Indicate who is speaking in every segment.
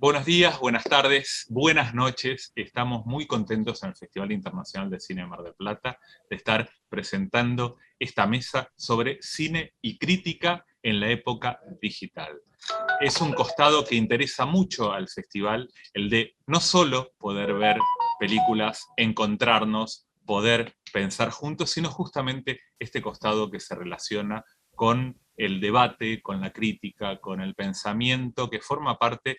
Speaker 1: Buenos días, buenas tardes, buenas noches. Estamos muy contentos en el Festival Internacional de Cine de Mar del Plata de estar presentando esta mesa sobre cine y crítica en la época digital. Es un costado que interesa mucho al festival, el de no solo poder ver películas, encontrarnos, poder pensar juntos, sino justamente este costado que se relaciona con el debate, con la crítica, con el pensamiento, que forma parte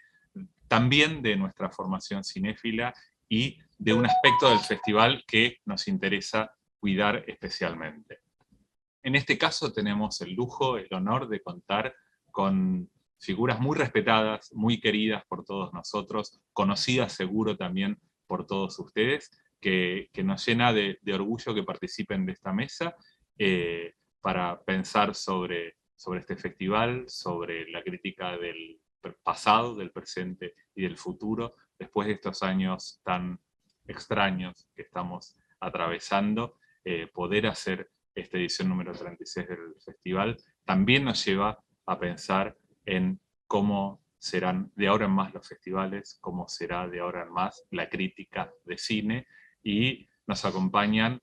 Speaker 1: también de nuestra formación cinéfila y de un aspecto del festival que nos interesa cuidar especialmente. En este caso tenemos el lujo, el honor de contar con figuras muy respetadas, muy queridas por todos nosotros, conocidas seguro también por todos ustedes, que nos llena de orgullo que participen de esta mesa para pensar sobre este festival, sobre la crítica del pasado, del presente y del futuro, después de estos años tan extraños que estamos atravesando, poder hacer esta edición número 36 del festival, también nos lleva a pensar en cómo serán de ahora en más los festivales, cómo será de ahora en más la crítica de cine, y nos acompañan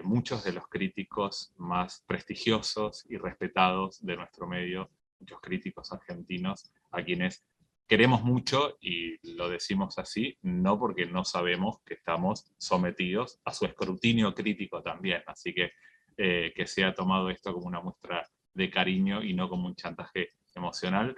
Speaker 1: muchos de los críticos más prestigiosos y respetados de nuestro medio, muchos críticos argentinos, a quienes queremos mucho, y lo decimos así, no porque no sabemos que estamos sometidos a su escrutinio crítico también, así que sea tomado esto como una muestra de cariño y no como un chantaje emocional.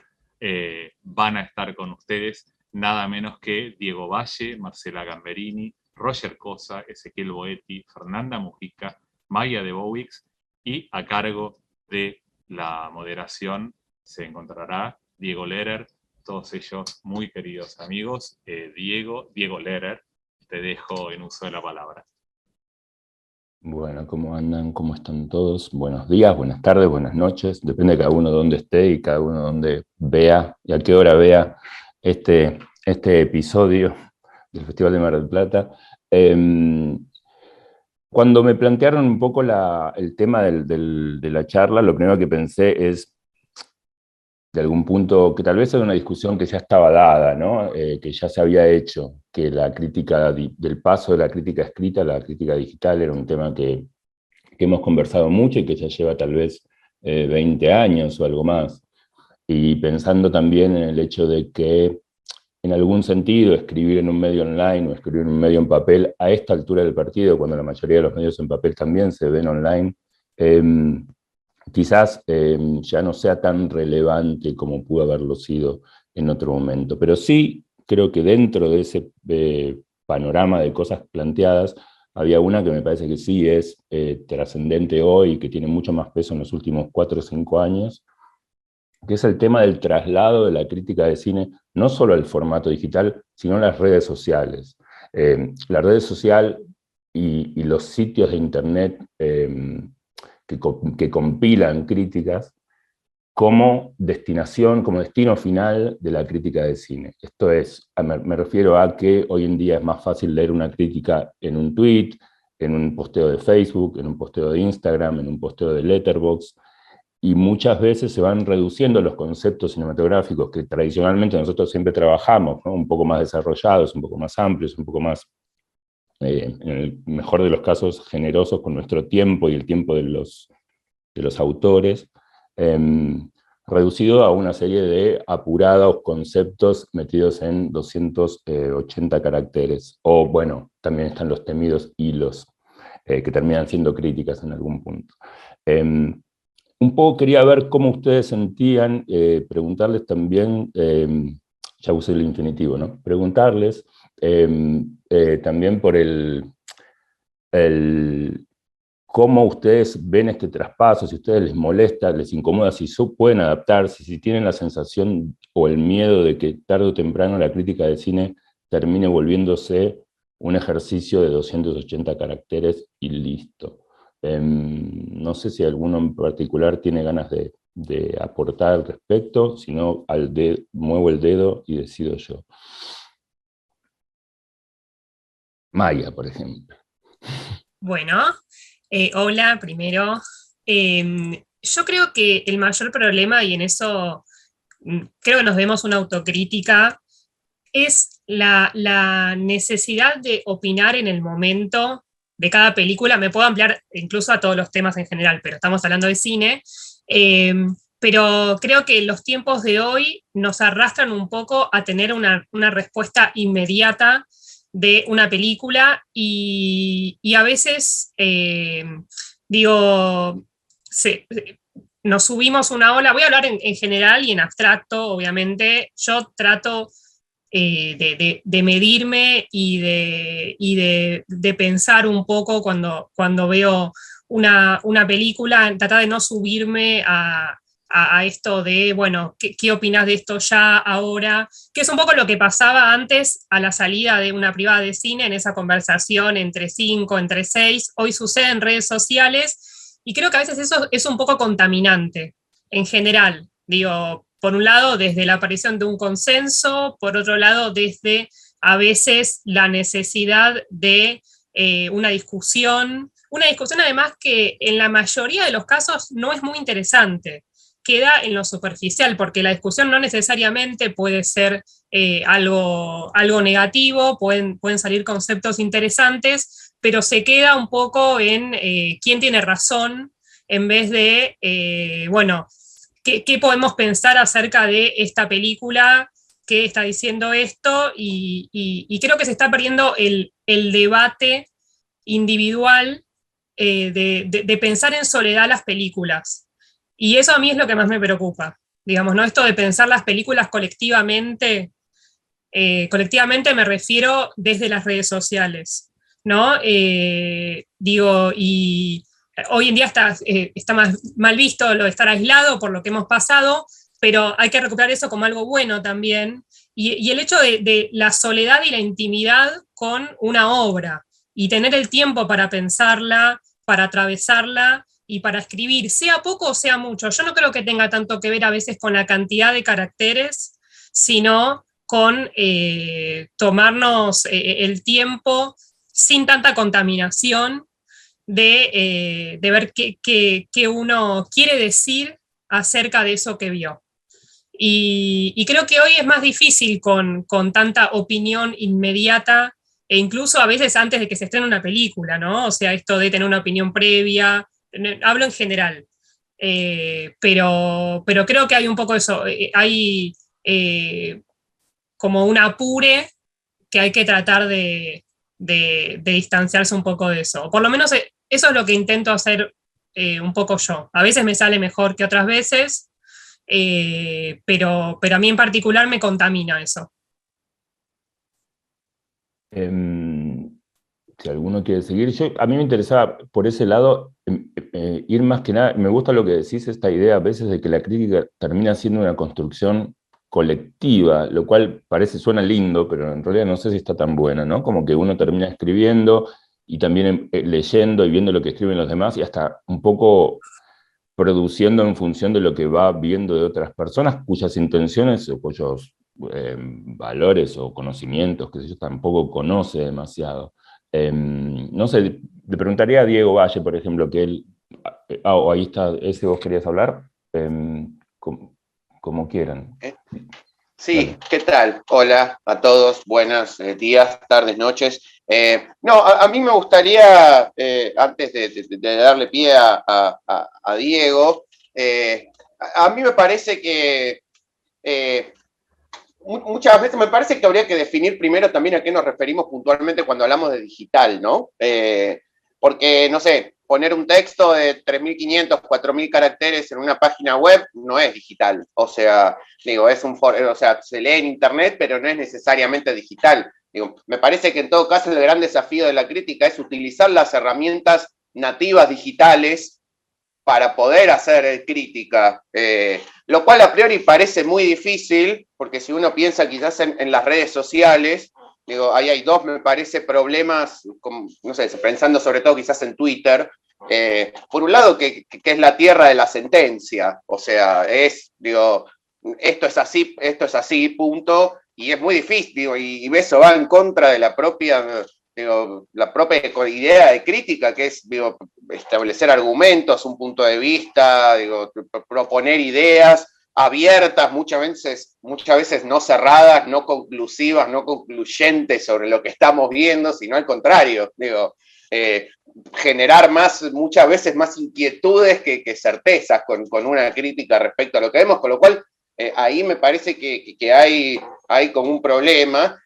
Speaker 1: Van a estar con ustedes nada menos que Diego Valle, Marcela Gamberini, Roger Cosa, Ezequiel Boetti, Fernanda Mujica, Maya de Bowix, y a cargo de la moderación se encontrará Diego Lehrer, todos ellos muy queridos amigos. Diego Lehrer, te dejo en uso de la palabra.
Speaker 2: Bueno, ¿cómo andan? ¿Cómo están todos? Buenos días, buenas tardes, buenas noches. Depende de cada uno dónde esté y cada uno dónde vea y a qué hora vea este episodio del Festival de Mar del Plata. Cuando me plantearon un poco el tema de la charla, lo primero que pensé es, de algún punto, que tal vez era una discusión que ya estaba dada, ¿no? Que ya se había hecho, que la crítica del paso de la crítica escrita a la crítica digital era un tema que hemos conversado mucho y que ya lleva tal vez 20 años o algo más. Y pensando también en el hecho de que, en algún sentido, escribir en un medio online o escribir en un medio en papel, a esta altura del partido, cuando la mayoría de los medios en papel también se ven online, eh, quizás ya no sea tan relevante como pudo haberlo sido en otro momento. Pero sí creo que dentro de ese panorama de cosas planteadas, había una que me parece que sí es trascendente hoy y que tiene mucho más peso en los últimos 4 o 5 años, que es el tema del traslado de la crítica de cine, no solo al formato digital, sino a las redes sociales. La red social y los sitios de internet que compilan críticas como destinación, como destino final de la crítica de cine. Esto es, me refiero a que hoy en día es más fácil leer una crítica en un tweet, en un posteo de Facebook, en un posteo de Instagram, en un posteo de Letterboxd, y muchas veces se van reduciendo los conceptos cinematográficos que tradicionalmente nosotros siempre trabajamos, ¿no? Un poco más desarrollados, un poco más amplios, un poco más, en el mejor de los casos, generosos con nuestro tiempo y el tiempo de los autores, eh, reducido a una serie de apurados conceptos metidos en 280 caracteres. O bueno, también están los temidos hilos, que terminan siendo críticas en algún punto. Un poco quería ver cómo ustedes sentían, preguntarles también, ya usé el infinitivo, ¿no? Preguntarles también por el cómo ustedes ven este traspaso, si a ustedes les molesta, les incomoda, si pueden adaptarse, si tienen la sensación o el miedo de que tarde o temprano la crítica de cine termine volviéndose un ejercicio de 280 caracteres y listo. No sé si alguno en particular tiene ganas de aportar al respecto, si no, muevo el dedo y decido yo. Maya, por ejemplo.
Speaker 3: Bueno, hola, primero. Yo creo que el mayor problema, y en eso creo que nos demos una autocrítica, es la necesidad de opinar en el momento de cada película. Me puedo ampliar incluso a todos los temas en general, pero estamos hablando de cine. Pero creo que los tiempos de hoy nos arrastran un poco a tener una respuesta inmediata de una película y a veces, digo, nos subimos una ola. Voy a hablar en general y en abstracto, obviamente. Yo trato de medirme y de pensar un poco cuando veo una película, tratar de no subirme a esto de, bueno, ¿qué opinas de esto ya, ahora? Que es un poco lo que pasaba antes a la salida de una privada de cine, en esa conversación entre 5, entre 6. Hoy sucede en redes sociales y creo que a veces eso es un poco contaminante en general. Digo, por un lado, desde la aparición de un consenso, por otro lado, desde a veces la necesidad de una discusión además que en la mayoría de los casos no es muy interesante, queda en lo superficial, porque la discusión no necesariamente puede ser algo negativo, pueden salir conceptos interesantes, pero se queda un poco en quién tiene razón, en vez de, bueno, ¿qué podemos pensar acerca de esta película que está diciendo esto? Y creo que se está perdiendo el debate individual de pensar en soledad las películas. Y eso a mí es lo que más me preocupa. Digamos, ¿no? Esto de pensar las películas colectivamente, colectivamente me refiero desde las redes sociales, ¿no? Digo, y hoy en día está mal visto lo de estar aislado por lo que hemos pasado, pero hay que recuperar eso como algo bueno también. Y el hecho de la soledad y la intimidad con una obra, y tener el tiempo para pensarla, para atravesarla y para escribir, sea poco o sea mucho. Yo no creo que tenga tanto que ver a veces con la cantidad de caracteres, sino con tomarnos el tiempo sin tanta contaminación de ver qué uno quiere decir acerca de eso que vio. Y creo que hoy es más difícil con tanta opinión inmediata, e incluso a veces antes de que se estrene una película, ¿no? O sea, esto de tener una opinión previa, hablo en general. Pero creo que hay un poco eso, hay como un apure que hay que tratar de distanciarse un poco de eso. O por lo menos eso es lo que intento hacer un poco yo. A veces me sale mejor que otras veces, pero a mí en particular me contamina eso.
Speaker 2: Si alguno quiere seguir, a mí me interesaba por ese lado ir más que nada. Me gusta lo que decís, esta idea a veces de que la crítica termina siendo una construcción colectiva, lo cual suena lindo, pero en realidad no sé si está tan buena, ¿no? Como que uno termina escribiendo y también leyendo y viendo lo que escriben los demás y hasta un poco produciendo en función de lo que va viendo de otras personas cuyas intenciones o cuyos valores o conocimientos que yo tampoco conoce demasiado. No sé, le preguntaría a Diego Valle, por ejemplo, que él... ahí está, ese vos querías hablar, como quieran.
Speaker 4: Sí,
Speaker 2: Dale.
Speaker 4: ¿qué tal? Hola a todos, buenos días, tardes, noches. A mí me gustaría, antes de darle pie a Diego, a mí me parece que muchas veces me parece que habría que definir primero también a qué nos referimos puntualmente cuando hablamos de digital, ¿no? Porque, no sé, poner un texto de 3.500, 4.000 caracteres en una página web no es digital. O sea, digo, se lee en internet, pero no es necesariamente digital. Digo, me parece que en todo caso el gran desafío de la crítica es utilizar las herramientas nativas digitales para poder hacer crítica, lo cual a priori parece muy difícil, porque si uno piensa quizás en las redes sociales, digo, ahí hay dos, me parece, problemas, no sé, pensando sobre todo quizás en Twitter. Por un lado, que es la tierra de la sentencia, o sea, digo, esto es así, punto, y es muy difícil, digo, y eso va en contra de la propia idea de crítica, que es, digo, establecer argumentos, un punto de vista, digo, proponer ideas, abiertas, muchas veces no cerradas, no conclusivas, no concluyentes sobre lo que estamos viendo, sino al contrario, digo, generar muchas veces más inquietudes que certezas con una crítica respecto a lo que vemos, con lo cual ahí me parece que hay como un problema.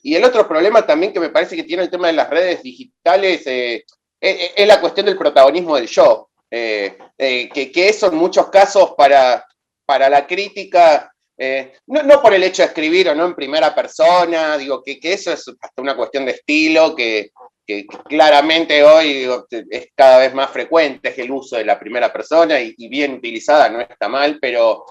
Speaker 4: Y el otro problema también que me parece que tiene el tema de las redes digitales es la cuestión del protagonismo del yo, que eso en muchos casos para la crítica, no por el hecho de escribir o no en primera persona, digo que eso es hasta una cuestión de estilo que claramente hoy digo, es cada vez más frecuente, es el uso de la primera persona y bien utilizada no está mal, pero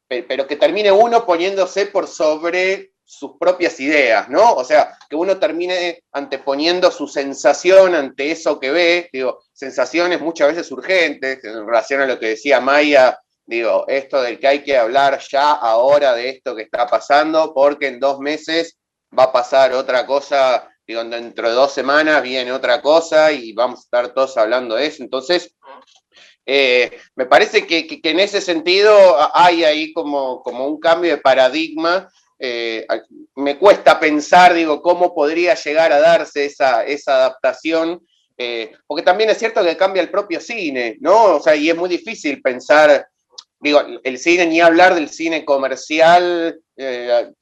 Speaker 4: que termine uno poniéndose por sobre sus propias ideas, ¿no? O sea, que uno termine anteponiendo su sensación ante eso que ve, digo, sensaciones muchas veces urgentes, en relación a lo que decía Maya, digo, esto del que hay que hablar ya ahora de esto que está pasando, porque en 2 meses va a pasar otra cosa, digo, dentro de 2 semanas viene otra cosa y vamos a estar todos hablando de eso. Entonces, me parece que en ese sentido hay ahí como un cambio de paradigma. Me cuesta pensar, digo, cómo podría llegar a darse esa adaptación, porque también es cierto que cambia el propio cine, ¿no? O sea, y es muy difícil pensar, digo, el cine, ni hablar del cine comercial,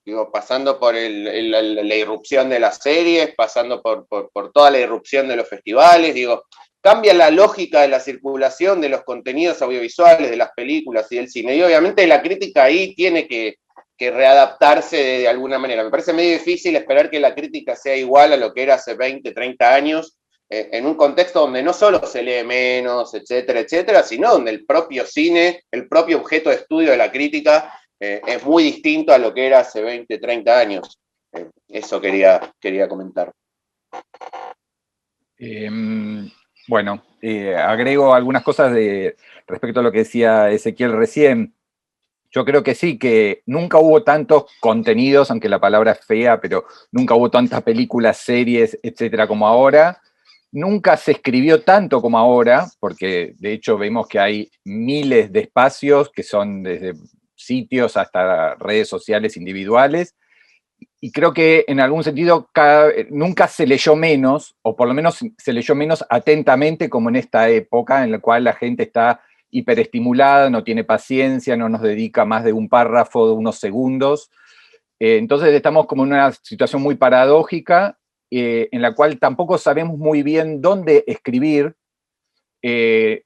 Speaker 4: digo, pasando por la irrupción de las series, pasando por toda la irrupción de los festivales, digo, cambia la lógica de la circulación de los contenidos audiovisuales, de las películas y del cine, y obviamente la crítica ahí tiene que readaptarse de alguna manera. Me parece medio difícil esperar que la crítica sea igual a lo que era hace 20, 30 años, en un contexto donde no solo se lee menos, etcétera, etcétera, sino donde el propio cine, el propio objeto de estudio de la crítica es muy distinto a lo que era hace 20, 30 años. Eso quería comentar.
Speaker 5: Bueno, agrego algunas cosas respecto a lo que decía Ezequiel recién. Yo creo que sí, que nunca hubo tantos contenidos, aunque la palabra es fea, pero nunca hubo tantas películas, series, etcétera, como ahora. Nunca se escribió tanto como ahora, porque de hecho vemos que hay miles de espacios que son desde sitios hasta redes sociales individuales. Y creo que en algún sentido nunca se leyó menos, o por lo menos se leyó menos atentamente como en esta época en la cual la gente está hiperestimulada, no tiene paciencia, no nos dedica más de un párrafo de unos segundos. Entonces estamos como en una situación muy paradójica en la cual tampoco sabemos muy bien dónde escribir.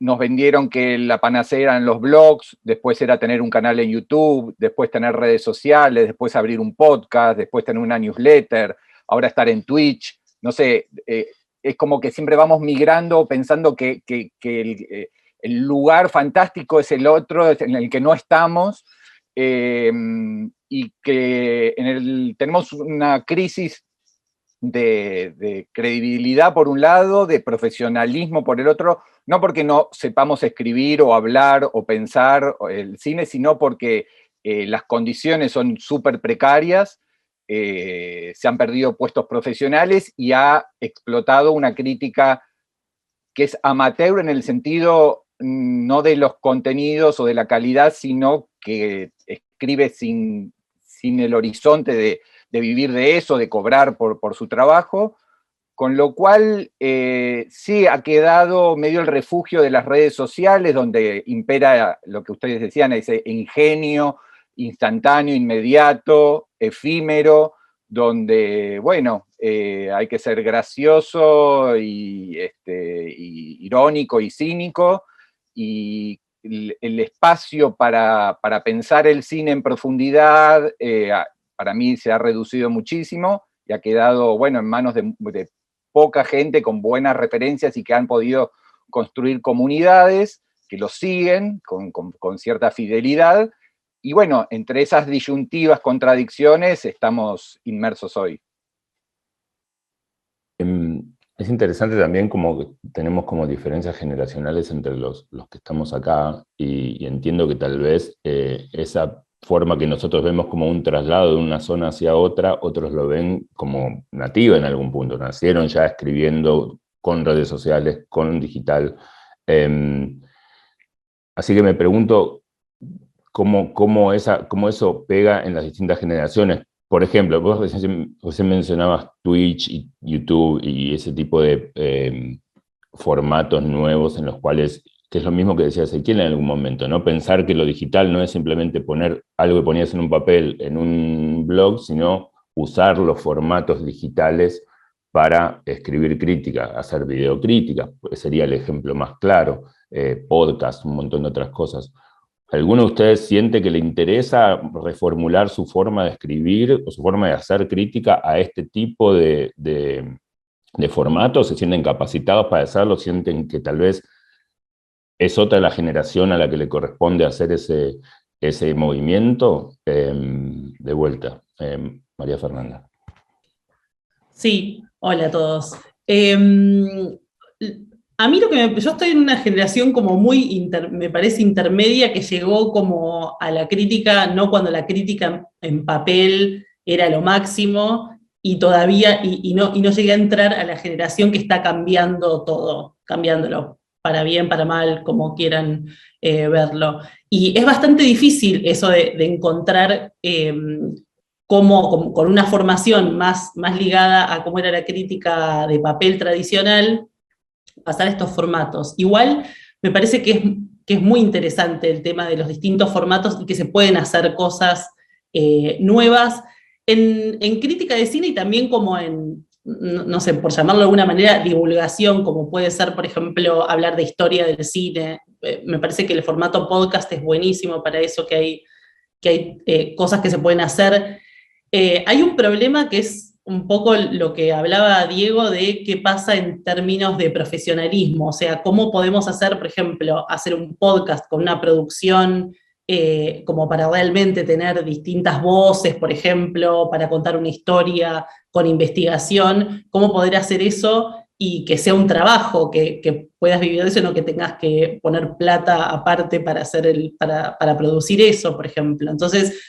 Speaker 5: Nos vendieron que la panacea eran los blogs, después era tener un canal en YouTube, después tener redes sociales, después abrir un podcast, después tener una newsletter, ahora estar en Twitch. No sé, es como que siempre vamos migrando pensando que el lugar fantástico es el otro en el que no estamos, y que tenemos una crisis de credibilidad por un lado, de profesionalismo por el otro, no porque no sepamos escribir o hablar o pensar el cine, sino porque las condiciones son súper precarias, se han perdido puestos profesionales y ha explotado una crítica que es amateur en el sentido no de los contenidos o de la calidad, sino que escribe sin el horizonte de vivir de eso, de cobrar por su trabajo, con lo cual sí ha quedado medio el refugio de las redes sociales, donde impera lo que ustedes decían, ese ingenio instantáneo, inmediato, efímero, donde, bueno, hay que ser gracioso y irónico y cínico, y el espacio para pensar el cine en profundidad para mí se ha reducido muchísimo y ha quedado, bueno, en manos de poca gente con buenas referencias y que han podido construir comunidades que lo siguen con cierta fidelidad. Y bueno, entre esas disyuntivas contradicciones estamos inmersos hoy.
Speaker 2: Es interesante también como que tenemos como diferencias generacionales entre los que estamos acá y entiendo que tal vez esa forma que nosotros vemos como un traslado de una zona hacia otra, otros lo ven como nativa en algún punto, nacieron ya escribiendo con redes sociales, con digital. Así que me pregunto, cómo eso pega en las distintas generaciones. Por ejemplo, vos recién mencionabas Twitch y YouTube y ese tipo de formatos nuevos en los cuales, que es lo mismo que decía Ezequiel en algún momento, ¿no? Pensar que lo digital no es simplemente poner algo que ponías en un papel en un blog, sino usar los formatos digitales para escribir crítica, hacer videocrítica, pues sería el ejemplo más claro, podcast, un montón de otras cosas. ¿Alguno de ustedes siente que le interesa reformular su forma de escribir o su forma de hacer crítica a este tipo de formatos? ¿Se sienten capacitados para hacerlo? ¿Sienten que tal vez es otra la generación a la que le corresponde hacer ese movimiento? De vuelta, María Fernanda.
Speaker 6: Sí, hola a todos. A mí yo estoy en una generación como me parece intermedia, que llegó como a la crítica, no cuando la crítica en papel era lo máximo, y todavía, y no llegué a entrar a la generación que está cambiando todo, cambiándolo para bien, para mal, como quieran verlo. Y es bastante difícil eso de encontrar con una formación más ligada a cómo era la crítica de papel tradicional, pasar a estos formatos. Igual me parece que es muy interesante el tema de los distintos formatos y que se pueden hacer cosas nuevas en crítica de cine y también como no sé, por llamarlo de alguna manera, divulgación, como puede ser, por ejemplo, hablar de historia del cine. Me parece que el formato podcast es buenísimo para eso, que hay cosas que se pueden hacer. Hay un problema que es un poco lo que hablaba Diego de qué pasa en términos de profesionalismo, o sea, cómo podemos hacer, por ejemplo, hacer un podcast con una producción como para realmente tener distintas voces, por ejemplo, para contar una historia con investigación, cómo poder hacer eso y que sea un trabajo, que puedas vivir de eso, no que tengas que poner plata aparte para para producir eso, por ejemplo. Entonces,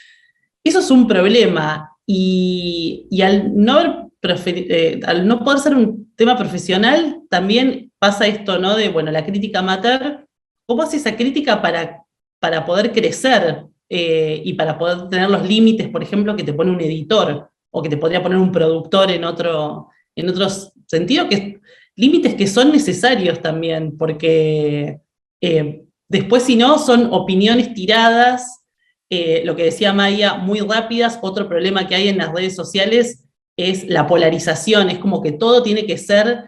Speaker 6: eso es un problema. Y al no poder ser un tema profesional, también pasa esto, ¿no? De, bueno, la crítica amateur, ¿cómo hace esa crítica para poder crecer y para poder tener los límites, por ejemplo, que te pone un editor o que te podría poner un productor en otro sentido, límites que son necesarios también, porque después, si no, son opiniones tiradas. Lo que decía Maya, muy rápidas. Otro problema que hay en las redes sociales es la polarización, es como que todo tiene que ser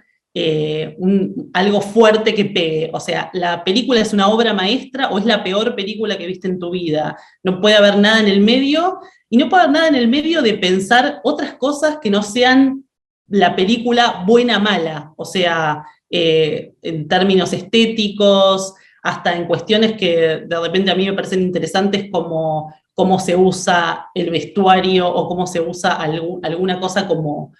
Speaker 6: algo fuerte que pegue. O sea, la película es una obra maestra o es la peor película que viste en tu vida. No puede haber nada en el medio, y no puede haber nada en el medio de pensar otras cosas que no sean la película buena-mala. O sea, en términos estéticos, hasta en cuestiones que de repente a mí me parecen interesantes, como cómo se usa el vestuario o cómo se usa alguna cosa como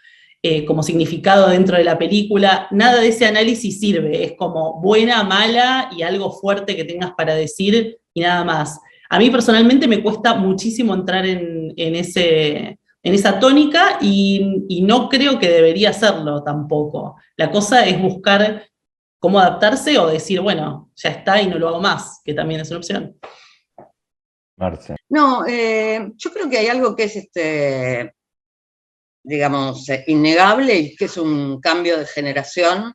Speaker 6: significado dentro de la película. Nada de ese análisis sirve, es como buena, mala y algo fuerte que tengas para decir y nada más. A mí personalmente me cuesta muchísimo entrar en esa tónica y no creo que debería hacerlo tampoco. La cosa es buscar cómo adaptarse o decir, bueno, ya está y no lo hago más, que también es una opción.
Speaker 2: Marce.
Speaker 7: No, yo creo que hay algo que es, digamos, innegable, y que es un cambio de generación,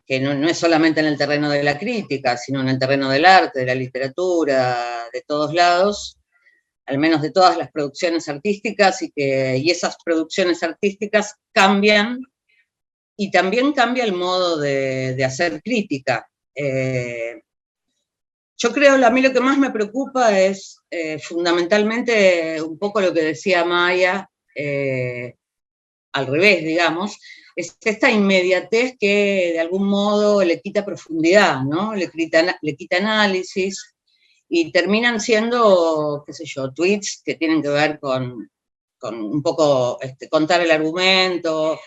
Speaker 7: que no es solamente en el terreno de la crítica, sino en el terreno del arte, de la literatura, de todos lados, al menos de todas las producciones artísticas, y esas producciones artísticas cambian. Y también cambia el modo de hacer crítica. Yo creo, a mí lo que más me preocupa es fundamentalmente un poco lo que decía Maya, al revés, digamos, es esta inmediatez que de algún modo le quita profundidad, ¿no? Le quita análisis, y terminan siendo, qué sé yo, tweets que tienen que ver con un poco contar el argumento,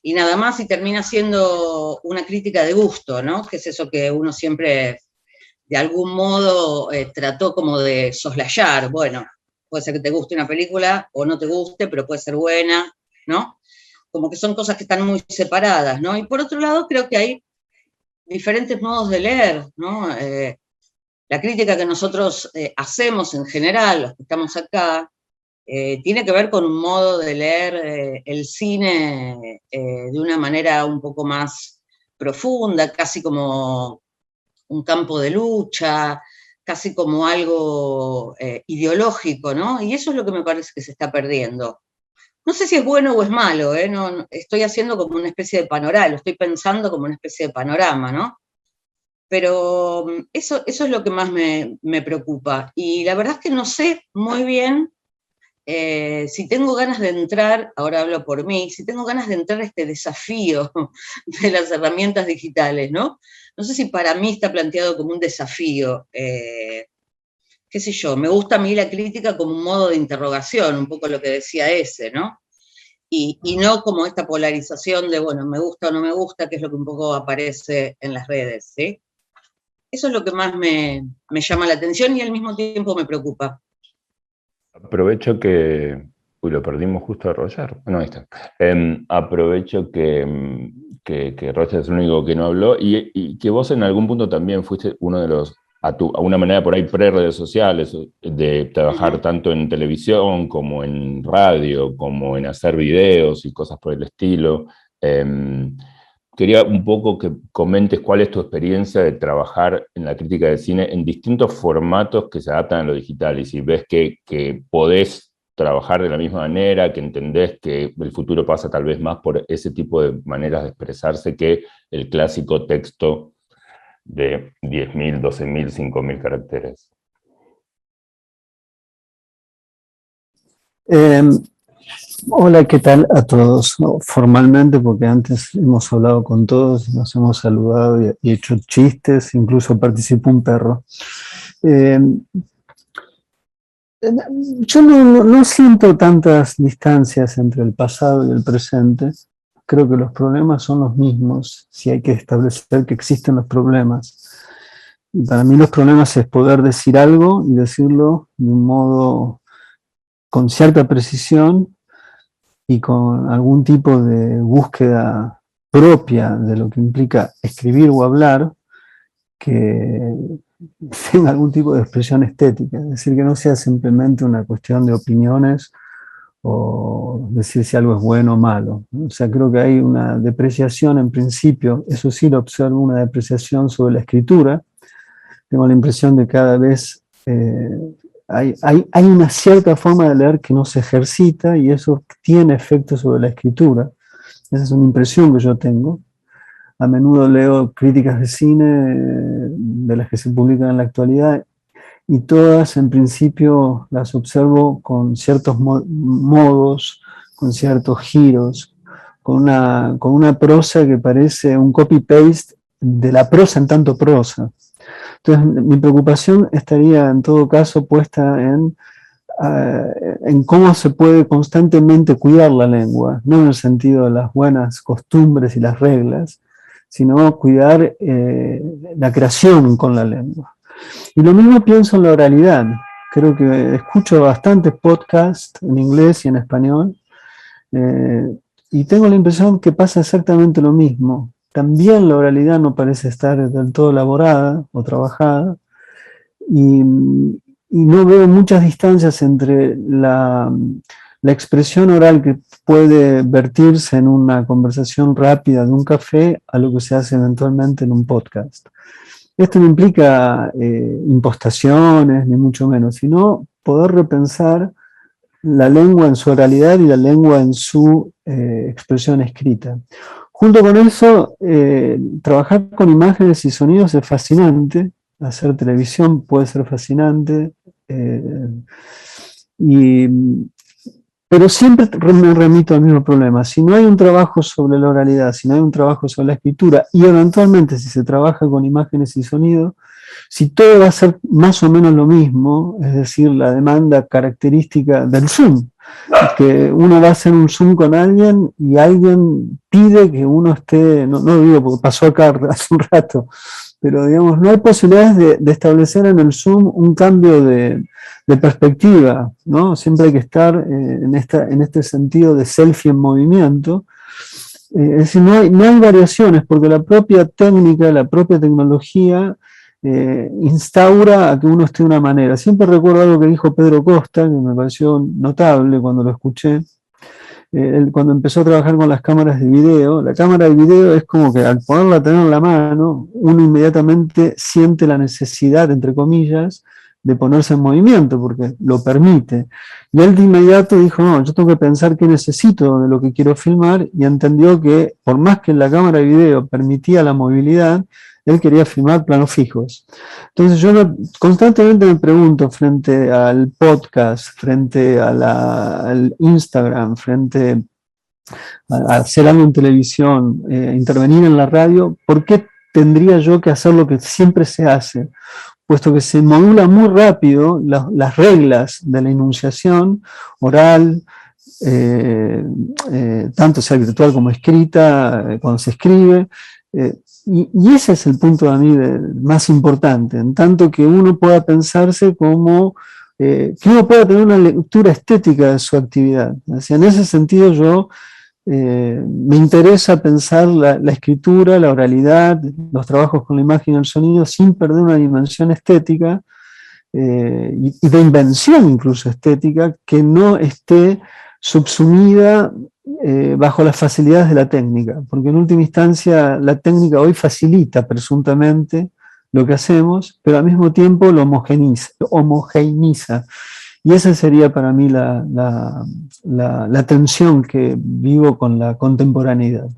Speaker 7: y nada más, y termina siendo una crítica de gusto, ¿no? Que es eso que uno siempre, de algún modo, trató como de soslayar. Bueno, puede ser que te guste una película o no te guste, pero puede ser buena, ¿no? Como que son cosas que están muy separadas, ¿no? Y por otro lado, creo que hay diferentes modos de leer, ¿no? la crítica que nosotros hacemos en general, los que estamos acá, tiene que ver con un modo de leer el cine de una manera un poco más profunda, casi como un campo de lucha, casi como algo ideológico, ¿no? Y eso es lo que me parece que se está perdiendo. No sé si es bueno o es malo, no, estoy haciendo como una especie de panorama, lo estoy pensando como una especie de panorama, ¿no? Pero eso es lo que más me preocupa. Y la verdad es que no sé muy bien si tengo ganas de entrar, ahora hablo por mí, si tengo ganas de entrar a este desafío de las herramientas digitales, ¿no? No sé si para mí está planteado como un desafío. Qué sé yo, me gusta a mí la crítica como un modo de interrogación, un poco lo que decía ese, ¿no? Y no como esta polarización de, bueno, me gusta o no me gusta, que es lo que un poco aparece en las redes, ¿sí? Eso es lo que más me llama la atención y al mismo tiempo me preocupa.
Speaker 2: Aprovecho que... Uy, lo perdimos justo a Roger. No, ahí está. Aprovecho que Roger es el único que no habló y que vos en algún punto también fuiste uno de los, a una manera por ahí pre-redes sociales, de trabajar tanto en televisión como en radio, como en hacer videos y cosas por el estilo. Quería un poco que comentes cuál es tu experiencia de trabajar en la crítica de cine en distintos formatos que se adaptan a lo digital, y si ves que podés trabajar de la misma manera, que entendés que el futuro pasa tal vez más por ese tipo de maneras de expresarse que el clásico texto de 10.000, 12.000, 5.000 caracteres.
Speaker 8: Hola, ¿qué tal a todos? No, formalmente, porque antes hemos hablado con todos, nos hemos saludado y hecho chistes, incluso participó un perro. Yo no siento tantas distancias entre el pasado y el presente. Creo que los problemas son los mismos, si hay que establecer que existen los problemas. Y para mí los problemas es poder decir algo y decirlo de un modo con cierta precisión y con algún tipo de búsqueda propia de lo que implica escribir o hablar, que tenga algún tipo de expresión estética, es decir, que no sea simplemente una cuestión de opiniones o decir si algo es bueno o malo. O sea, creo que hay una depreciación en principio, eso sí lo observo, una depreciación sobre la escritura. Tengo la impresión de que cada vez hay una cierta forma de leer que no se ejercita y eso tiene efecto sobre la escritura. Esa es una impresión que yo tengo. A menudo leo críticas de cine de las que se publican en la actualidad y todas en principio las observo con ciertos modos, con ciertos giros, con una prosa que parece un copy-paste de la prosa en tanto prosa. Entonces mi preocupación estaría en todo caso puesta en cómo se puede constantemente cuidar la lengua, no en el sentido de las buenas costumbres y las reglas, sino cuidar la creación con la lengua. Y lo mismo pienso en la oralidad. Creo que escucho bastantes podcasts en inglés y en español, y tengo la impresión que pasa exactamente lo mismo. También la oralidad no parece estar del todo elaborada o trabajada, y no veo muchas distancias entre la expresión oral que puede vertirse en una conversación rápida de un café a lo que se hace eventualmente en un podcast. Esto no implica impostaciones, ni mucho menos, sino poder repensar la lengua en su oralidad y la lengua en su expresión escrita. Junto con eso, trabajar con imágenes y sonidos es fascinante, hacer televisión puede ser fascinante, pero siempre me remito al mismo problema. Si no hay un trabajo sobre la oralidad, si no hay un trabajo sobre la escritura, y eventualmente si se trabaja con imágenes y sonido, si todo va a ser más o menos lo mismo, es decir, la demanda característica del Zoom, que uno va a hacer un Zoom con alguien y alguien pide que uno esté, no digo porque pasó acá hace un rato, pero digamos, no hay posibilidades de establecer en el Zoom un cambio de perspectiva, ¿no? Siempre hay que estar en este sentido de selfie en movimiento. Es decir, no hay variaciones, porque la propia técnica, la propia tecnología instaura a que uno esté de una manera. Siempre recuerdo algo que dijo Pedro Costa, que me pareció notable cuando lo escuché. Él, cuando empezó a trabajar con las cámaras de video, la cámara de video es como que al ponerla a tener en la mano, uno inmediatamente siente la necesidad, entre comillas, de ponerse en movimiento, porque lo permite. Y él de inmediato dijo, no, yo tengo que pensar qué necesito de lo que quiero filmar, y entendió que por más que la cámara de video permitía la movilidad, él quería filmar planos fijos. Entonces yo constantemente me pregunto frente al podcast, frente al Instagram, frente a hacer algo en televisión, intervenir en la radio, ¿por qué tendría yo que hacer lo que siempre se hace? Puesto que se modula muy rápido las reglas de la enunciación oral, tanto sea virtual como escrita, cuando se escribe, y ese es el punto a mí más importante, en tanto que uno pueda pensarse como, que uno pueda tener una lectura estética de su actividad. O sea, en ese sentido yo me interesa pensar la escritura, la oralidad, los trabajos con la imagen y el sonido sin perder una dimensión estética y de invención incluso estética que no esté subsumida bajo las facilidades de la técnica, porque en última instancia la técnica hoy facilita presuntamente lo que hacemos, pero al mismo tiempo lo homogeneiza. Y esa sería para mí la tensión que vivo con la contemporaneidad.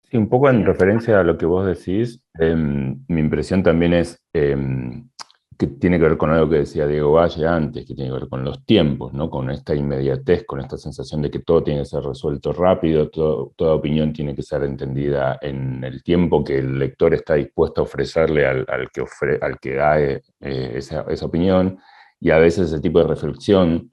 Speaker 2: Sí, un poco en referencia a lo que vos decís, mi impresión también es que tiene que ver con algo que decía Diego Valle antes, que tiene que ver con los tiempos, ¿no? Con esta inmediatez, con esta sensación de que todo tiene que ser resuelto rápido, toda opinión tiene que ser entendida en el tiempo que el lector está dispuesto a ofrecerle al que da esa opinión, y a veces ese tipo de reflexión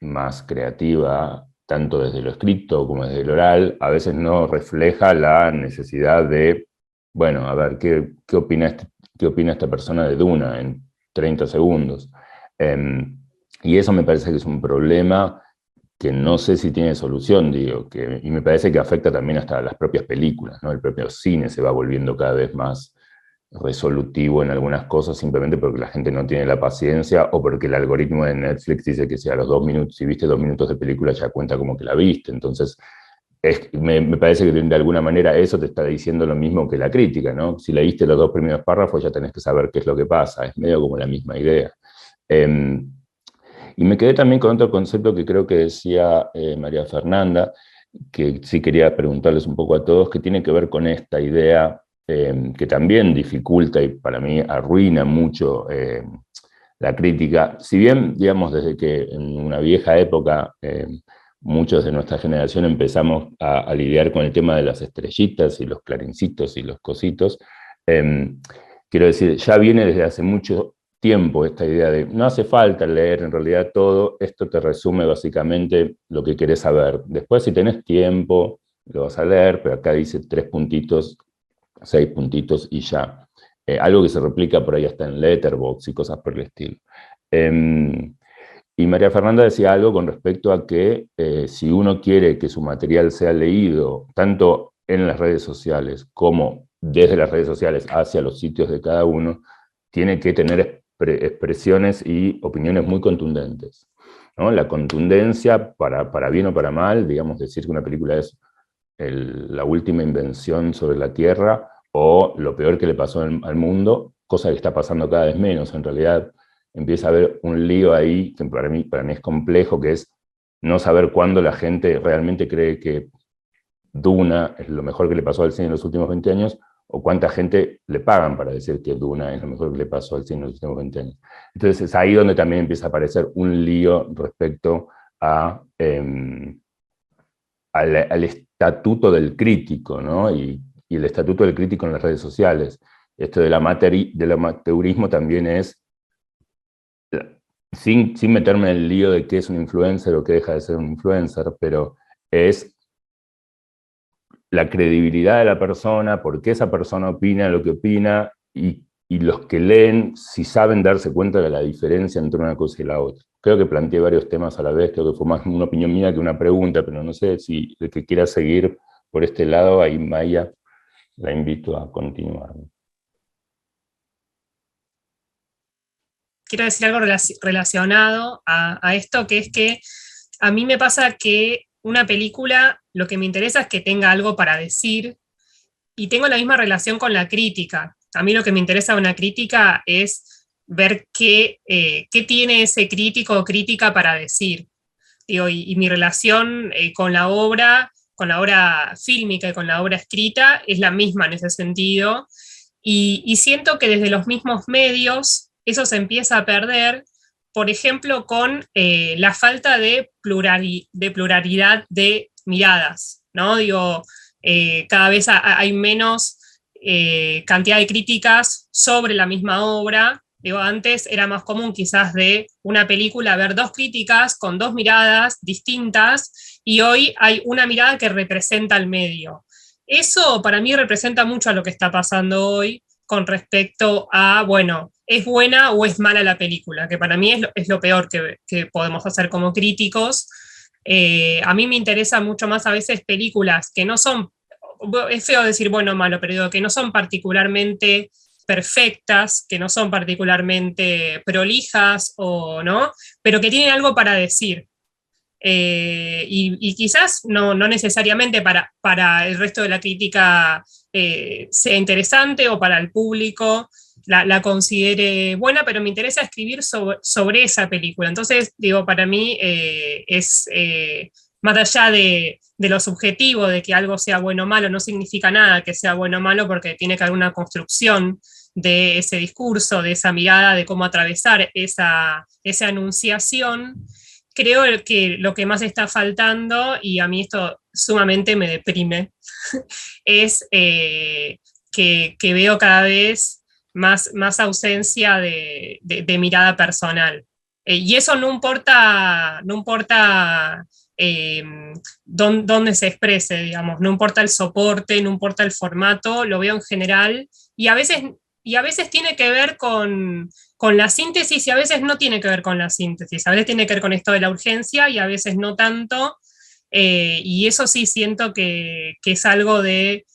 Speaker 2: más creativa, tanto desde lo escrito como desde lo oral, a veces no refleja la necesidad de, bueno, a ver, ¿qué opina esta persona de Duna en 30 segundos? Y eso me parece que es un problema que no sé si tiene solución, digo, y me parece que afecta también hasta las propias películas, ¿no? El propio cine se va volviendo cada vez más resolutivo en algunas cosas simplemente porque la gente no tiene la paciencia o porque el algoritmo de Netflix dice que si a los 2 minutos, si viste 2 minutos de película ya cuenta como que la viste. Entonces me parece que de alguna manera eso te está diciendo lo mismo que la crítica, ¿no? Si leíste los 2 primeros párrafos ya tenés que saber qué es lo que pasa, es medio como la misma idea. Y me quedé también con otro concepto que creo que decía María Fernanda, que sí quería preguntarles un poco a todos, que tiene que ver con esta idea que también dificulta y para mí arruina mucho la crítica. Si bien, digamos, desde que en una vieja época muchos de nuestra generación empezamos a lidiar con el tema de las estrellitas y los clarincitos y los cositos, quiero decir, ya viene desde hace mucho tiempo esta idea de no hace falta leer en realidad todo, esto te resume básicamente lo que querés saber. Después si tenés tiempo lo vas a leer, pero acá dice 3 puntitos, 6 puntitos y ya. Algo que se replica por ahí hasta en Letterboxd y cosas por el estilo. Y María Fernanda decía algo con respecto a que si uno quiere que su material sea leído, tanto en las redes sociales como desde las redes sociales hacia los sitios de cada uno, tiene que tener expresiones y opiniones muy contundentes, ¿no? La contundencia, para bien o para mal, digamos, decir que una película es la última invención sobre la Tierra o lo peor que le pasó al mundo, cosa que está pasando cada vez menos. En realidad empieza a haber un lío ahí que para mí es complejo, que es no saber cuándo la gente realmente cree que Duna es lo mejor que le pasó al cine en los últimos 20 años, o cuánta gente le pagan para decir que Duna es lo mejor que le pasó al cine en los últimos 20 años. Entonces es ahí donde también empieza a aparecer un lío respecto al estatuto del crítico, ¿no? Y el estatuto del crítico en las redes sociales. Esto del amateurismo también es, sin meterme en el lío de qué es un influencer o qué deja de ser un influencer, pero es la credibilidad de la persona, por qué esa persona opina lo que opina, y los que leen, si saben darse cuenta de la diferencia entre una cosa y la otra. Creo que planteé varios temas a la vez, creo que fue más una opinión mía que una pregunta, pero no sé si el que quiera seguir por este lado, ahí Maya. la invito a continuar.
Speaker 3: Quiero decir algo relacionado a esto, que es que a mí me pasa que una película, lo que me interesa es que tenga algo para decir, y tengo la misma relación con la crítica. A mí lo que me interesa de una crítica es ver qué tiene ese crítico o crítica para decir. Digo, y mi relación con la obra fílmica y con la obra escrita es la misma en ese sentido, y siento que desde los mismos medios eso se empieza a perder, por ejemplo, con la falta de pluralidad de miradas, ¿no? Digo, cada vez hay menos cantidad de críticas sobre la misma obra. Digo, antes era más común quizás de una película ver dos críticas con dos miradas distintas, y hoy hay una mirada que representa al medio. Eso para mí representa mucho a lo que está pasando hoy con respecto a, bueno, ¿es buena o es mala la película? Que para mí es lo peor que podemos hacer como críticos. A mí me interesa mucho más a veces películas que no son, es feo decir bueno o malo, pero digo, que no son particularmente perfectas, que no son particularmente prolijas, o no, pero que tienen algo para decir. Y quizás no necesariamente para el resto de la crítica sea interesante, o para el público la considere buena, pero me interesa escribir sobre esa película. Entonces, digo, para mí es más allá de lo subjetivo, de que algo sea bueno o malo, no significa nada que sea bueno o malo, porque tiene que haber una construcción de ese discurso, de esa mirada, de cómo atravesar esa anunciación. Creo que lo que más está faltando, y a mí esto sumamente me deprime, es que veo cada vez más ausencia de mirada personal. Y eso no importa dónde se exprese, digamos, no importa el soporte, no importa el formato, lo veo en general, y a veces tiene que ver con la síntesis, y a veces no tiene que ver con la síntesis. A veces tiene que ver con esto de la urgencia y a veces no tanto. Y eso sí siento que es algo de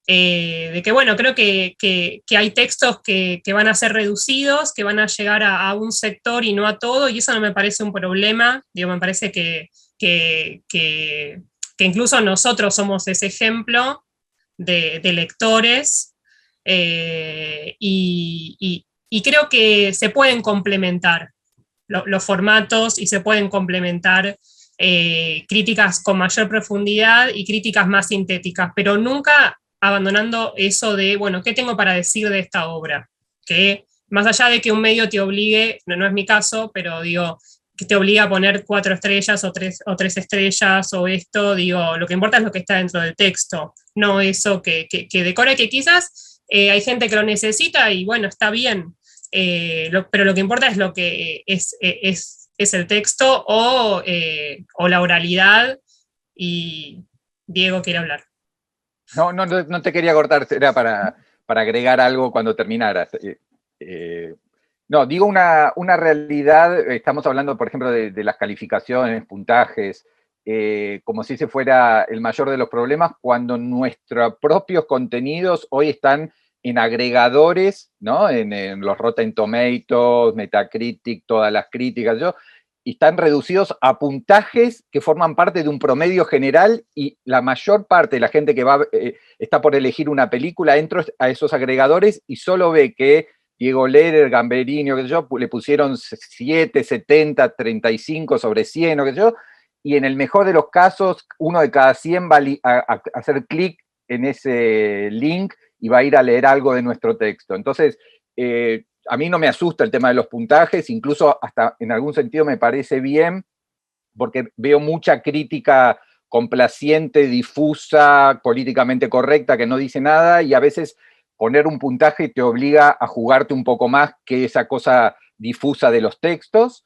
Speaker 3: que, bueno, creo que hay textos que van a ser reducidos, que van a llegar a un sector y no a todo, y eso no me parece un problema. Digo, me parece que incluso nosotros somos ese ejemplo de lectores. Y creo que se pueden complementar los formatos, y se pueden complementar críticas con mayor profundidad y críticas más sintéticas, pero nunca abandonando eso de, bueno, ¿qué tengo para decir de esta obra? Que más allá de que un medio te obligue, no es mi caso, pero digo, que te obliga a poner 4 estrellas o 3 estrellas o esto, digo, lo que importa es lo que está dentro del texto, no eso que decora, que quizás hay gente que lo necesita y bueno, está bien, pero lo que importa es lo que es el texto o la oralidad. Y Diego quiere hablar.
Speaker 5: No te quería cortar, era para agregar algo cuando terminaras. No, digo una realidad, estamos hablando, por ejemplo, de las calificaciones, puntajes, como si ese fuera el mayor de los problemas, cuando nuestros propios contenidos hoy están en agregadores, ¿no? En los Rotten Tomatoes, Metacritic, todas las críticas, y están reducidos a puntajes que forman parte de un promedio general, y la mayor parte de la gente que está por elegir una película entra a esos agregadores y solo ve que Diego Lehrer, Gamberini, qué sé yo, le pusieron 7, 70, 35 sobre 100, o qué sé yo, y en el mejor de los casos, 1 de cada 100 va a hacer clic en ese link y va a ir a leer algo de nuestro texto. Entonces, a mí no me asusta el tema de los puntajes, incluso hasta en algún sentido me parece bien, porque veo mucha crítica complaciente, difusa, políticamente correcta, que no dice nada, y a veces poner un puntaje te obliga a jugarte un poco más que esa cosa difusa de los textos.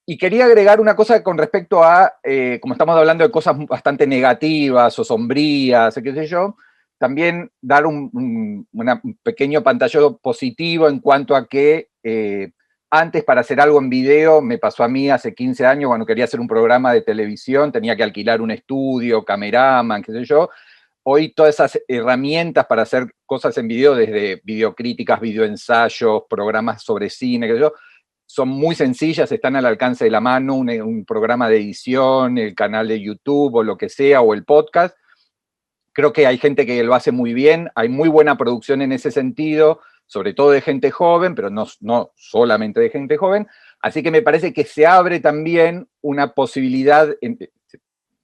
Speaker 5: Y quería agregar una cosa con respecto a, como estamos hablando de cosas bastante negativas o sombrías, qué sé yo, también dar un pequeño pantallazo positivo en cuanto a que antes, para hacer algo en video, me pasó a mí hace 15 años, cuando quería hacer un programa de televisión, tenía que alquilar un estudio, cameraman, qué sé yo. hoy todas esas herramientas para hacer cosas en video, desde videocríticas, videoensayos, programas sobre cine, qué sé yo, son muy sencillas, están al alcance de la mano, un programa de edición, el canal de YouTube o lo que sea, o el podcast. Creo que hay gente que lo hace muy bien, hay muy buena producción en ese sentido, sobre todo de gente joven, pero no solamente de gente joven. Así que me parece que se abre también una posibilidad,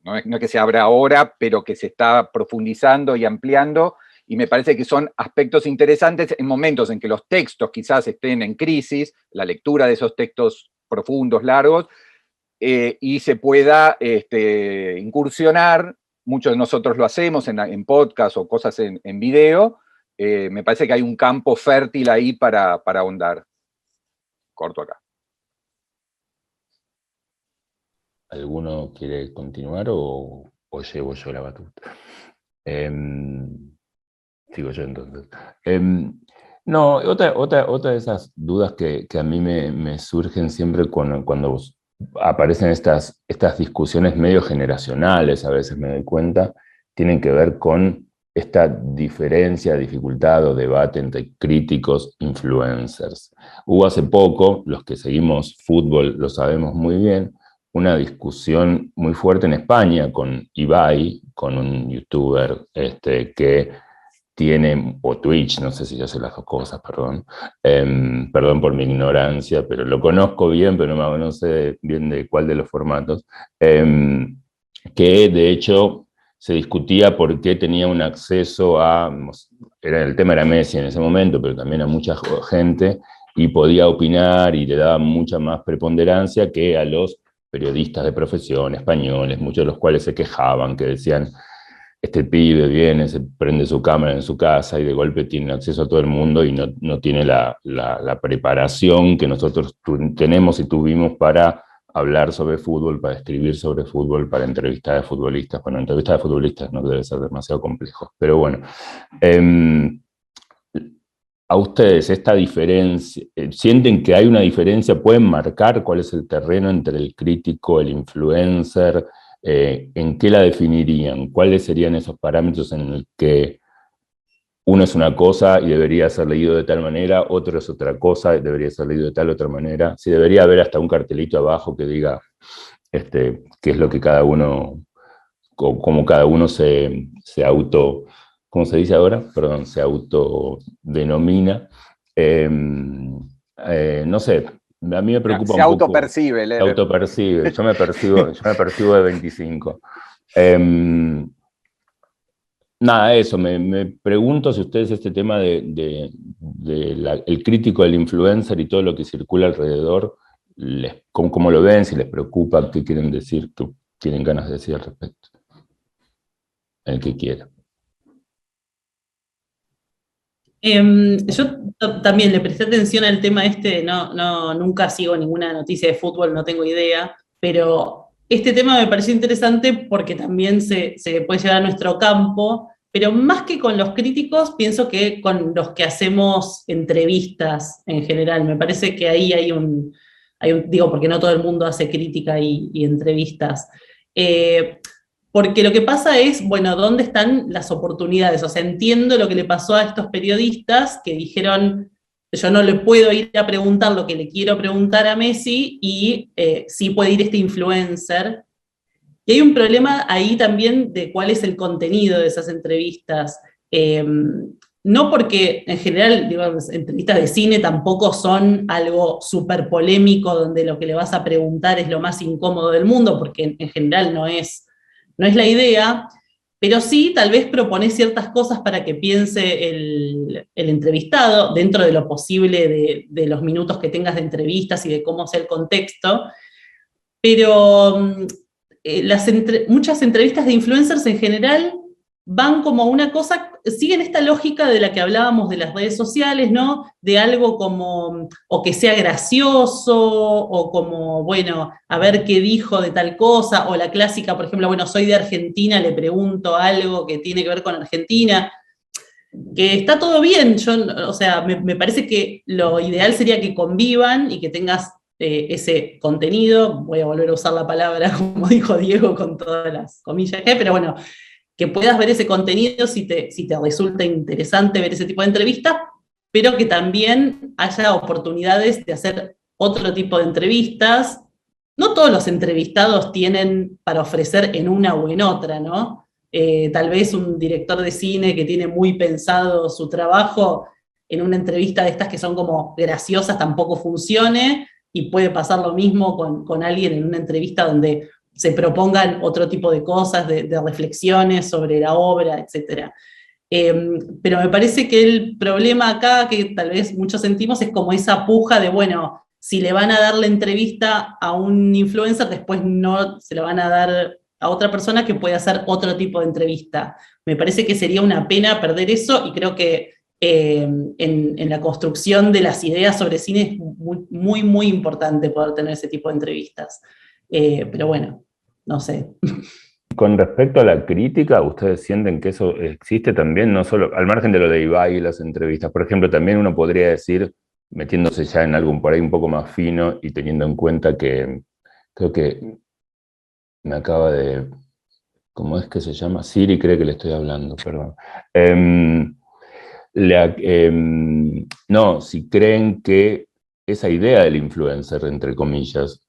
Speaker 5: no es que se abra ahora, pero que se está profundizando y ampliando, y me parece que son aspectos interesantes en momentos en que los textos quizás estén en crisis, la lectura de esos textos profundos, largos, y se pueda incursionar. Muchos de nosotros lo hacemos en podcast o cosas en video. Me parece que hay un campo fértil ahí para ahondar. Corto acá.
Speaker 2: ¿Alguno quiere continuar o llevo yo la batuta? Sigo yo entonces. No, otra de esas dudas que a mí me surgen siempre cuando aparecen estas discusiones medio generacionales, a veces me doy cuenta, tienen que ver con esta diferencia, dificultad o debate entre críticos e influencers. Hubo hace poco, los que seguimos fútbol lo sabemos muy bien, una discusión muy fuerte en España con Ibai, con un youtuber que tiene, o Twitch, no sé si yo sé las dos cosas, perdón. Perdón por mi ignorancia, pero lo conozco bien, pero no sé bien de cuál de los formatos. Que de hecho se discutía por qué tenía un acceso el tema era Messi en ese momento, pero también a mucha gente, y podía opinar y le daba mucha más preponderancia que a los periodistas de profesión españoles, muchos de los cuales se quejaban, que decían, este pibe viene, se prende su cámara en su casa y de golpe tiene acceso a todo el mundo y no tiene la preparación que nosotros tenemos y tuvimos para hablar sobre fútbol, para escribir sobre fútbol, para entrevistar a futbolistas. Bueno, entrevistar a futbolistas no debe ser demasiado complejo, pero bueno. ¿A ustedes esta diferencia, sienten que hay una diferencia, pueden marcar cuál es el terreno entre el crítico, el influencer? ¿En qué la definirían? ¿Cuáles serían esos parámetros en el que uno es una cosa y debería ser leído de tal manera, otro es otra cosa y debería ser leído de tal otra manera? Si debería haber hasta un cartelito abajo que diga qué es lo que cada uno, cómo cada uno se auto, ¿cómo se dice ahora? Perdón, se autodenomina. No sé. A mí me preocupa
Speaker 5: se autopercibe.
Speaker 2: Se autopercibe. Yo me percibo de 25. Nada, eso. Me pregunto si ustedes este tema el crítico, el influencer y todo lo que circula alrededor, ¿cómo lo ven? Si les preocupa, qué quieren decir, qué tienen ganas de decir al respecto. El que quiera.
Speaker 6: Yo también le presté atención al tema nunca sigo ninguna noticia de fútbol, no tengo idea, pero este tema me pareció interesante porque también se puede llevar a nuestro campo, pero más que con los críticos, pienso que con los que hacemos entrevistas en general. Me parece que ahí hay un digo, porque no todo el mundo hace crítica y entrevistas. Porque lo que pasa es, bueno, ¿dónde están las oportunidades? O sea, entiendo lo que le pasó a estos periodistas que dijeron, yo no le puedo ir a preguntar lo que le quiero preguntar a Messi y sí puede ir este influencer. Y hay un problema ahí también de cuál es el contenido de esas entrevistas. No porque, en general, digamos, entrevistas de cine tampoco son algo súper polémico donde lo que le vas a preguntar es lo más incómodo del mundo, porque en general no es la idea, pero sí tal vez proponer ciertas cosas para que piense el entrevistado, dentro de lo posible de los minutos que tengas de entrevistas y de cómo sea el contexto. Pero muchas entrevistas de influencers en general van como una cosa, siguen esta lógica de la que hablábamos de las redes sociales, ¿no? De algo como, o que sea gracioso, o como, bueno, a ver qué dijo de tal cosa, o la clásica, por ejemplo, bueno, soy de Argentina, le pregunto algo que tiene que ver con Argentina, que está todo bien, o sea, me parece que lo ideal sería que convivan y que tengas ese contenido, voy a volver a usar la palabra, como dijo Diego, con todas las comillas, pero bueno, que puedas ver ese contenido si te resulta interesante ver ese tipo de entrevistas, pero que también haya oportunidades de hacer otro tipo de entrevistas. No todos los entrevistados tienen para ofrecer en una o en otra, ¿no? Tal vez un director de cine que tiene muy pensado su trabajo, en una entrevista de estas que son como graciosas tampoco funcione, y puede pasar lo mismo con alguien en una entrevista donde se propongan otro tipo de cosas, de reflexiones sobre la obra, etc. Pero me parece que el problema acá, que tal vez muchos sentimos, es como esa puja de, bueno, si le van a dar la entrevista a un influencer, después no se la van a dar a otra persona que puede hacer otro tipo de entrevista. Me parece que sería una pena perder eso, y creo que en la construcción de las ideas sobre cine es muy, muy, muy importante poder tener ese tipo de entrevistas. Pero bueno, no sé.
Speaker 2: Con respecto a la crítica, ¿ustedes sienten que eso existe también? No solo, al margen de lo de Ibai y las entrevistas, por ejemplo, también uno podría decir, metiéndose ya en algo por ahí un poco más fino y teniendo en cuenta que creo que me acaba de... ¿Cómo es que se llama? Siri cree que le estoy hablando, perdón. No, si creen que esa idea del influencer, entre comillas,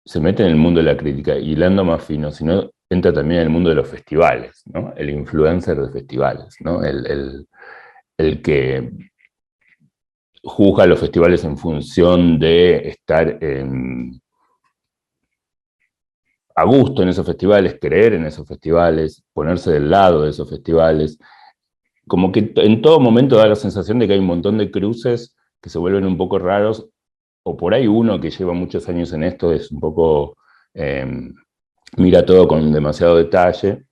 Speaker 2: se mete en el mundo de la crítica, y hilando más fino, sino entra también en el mundo de los festivales, ¿no? El influencer de festivales, ¿no? El que juzga los festivales en función de estar a gusto en esos festivales, creer en esos festivales, ponerse del lado de esos festivales. Como que en todo momento da la sensación de que hay un montón de cruces que se vuelven un poco raros, o por ahí uno que lleva muchos años en esto es un poco, mira todo con demasiado detalle,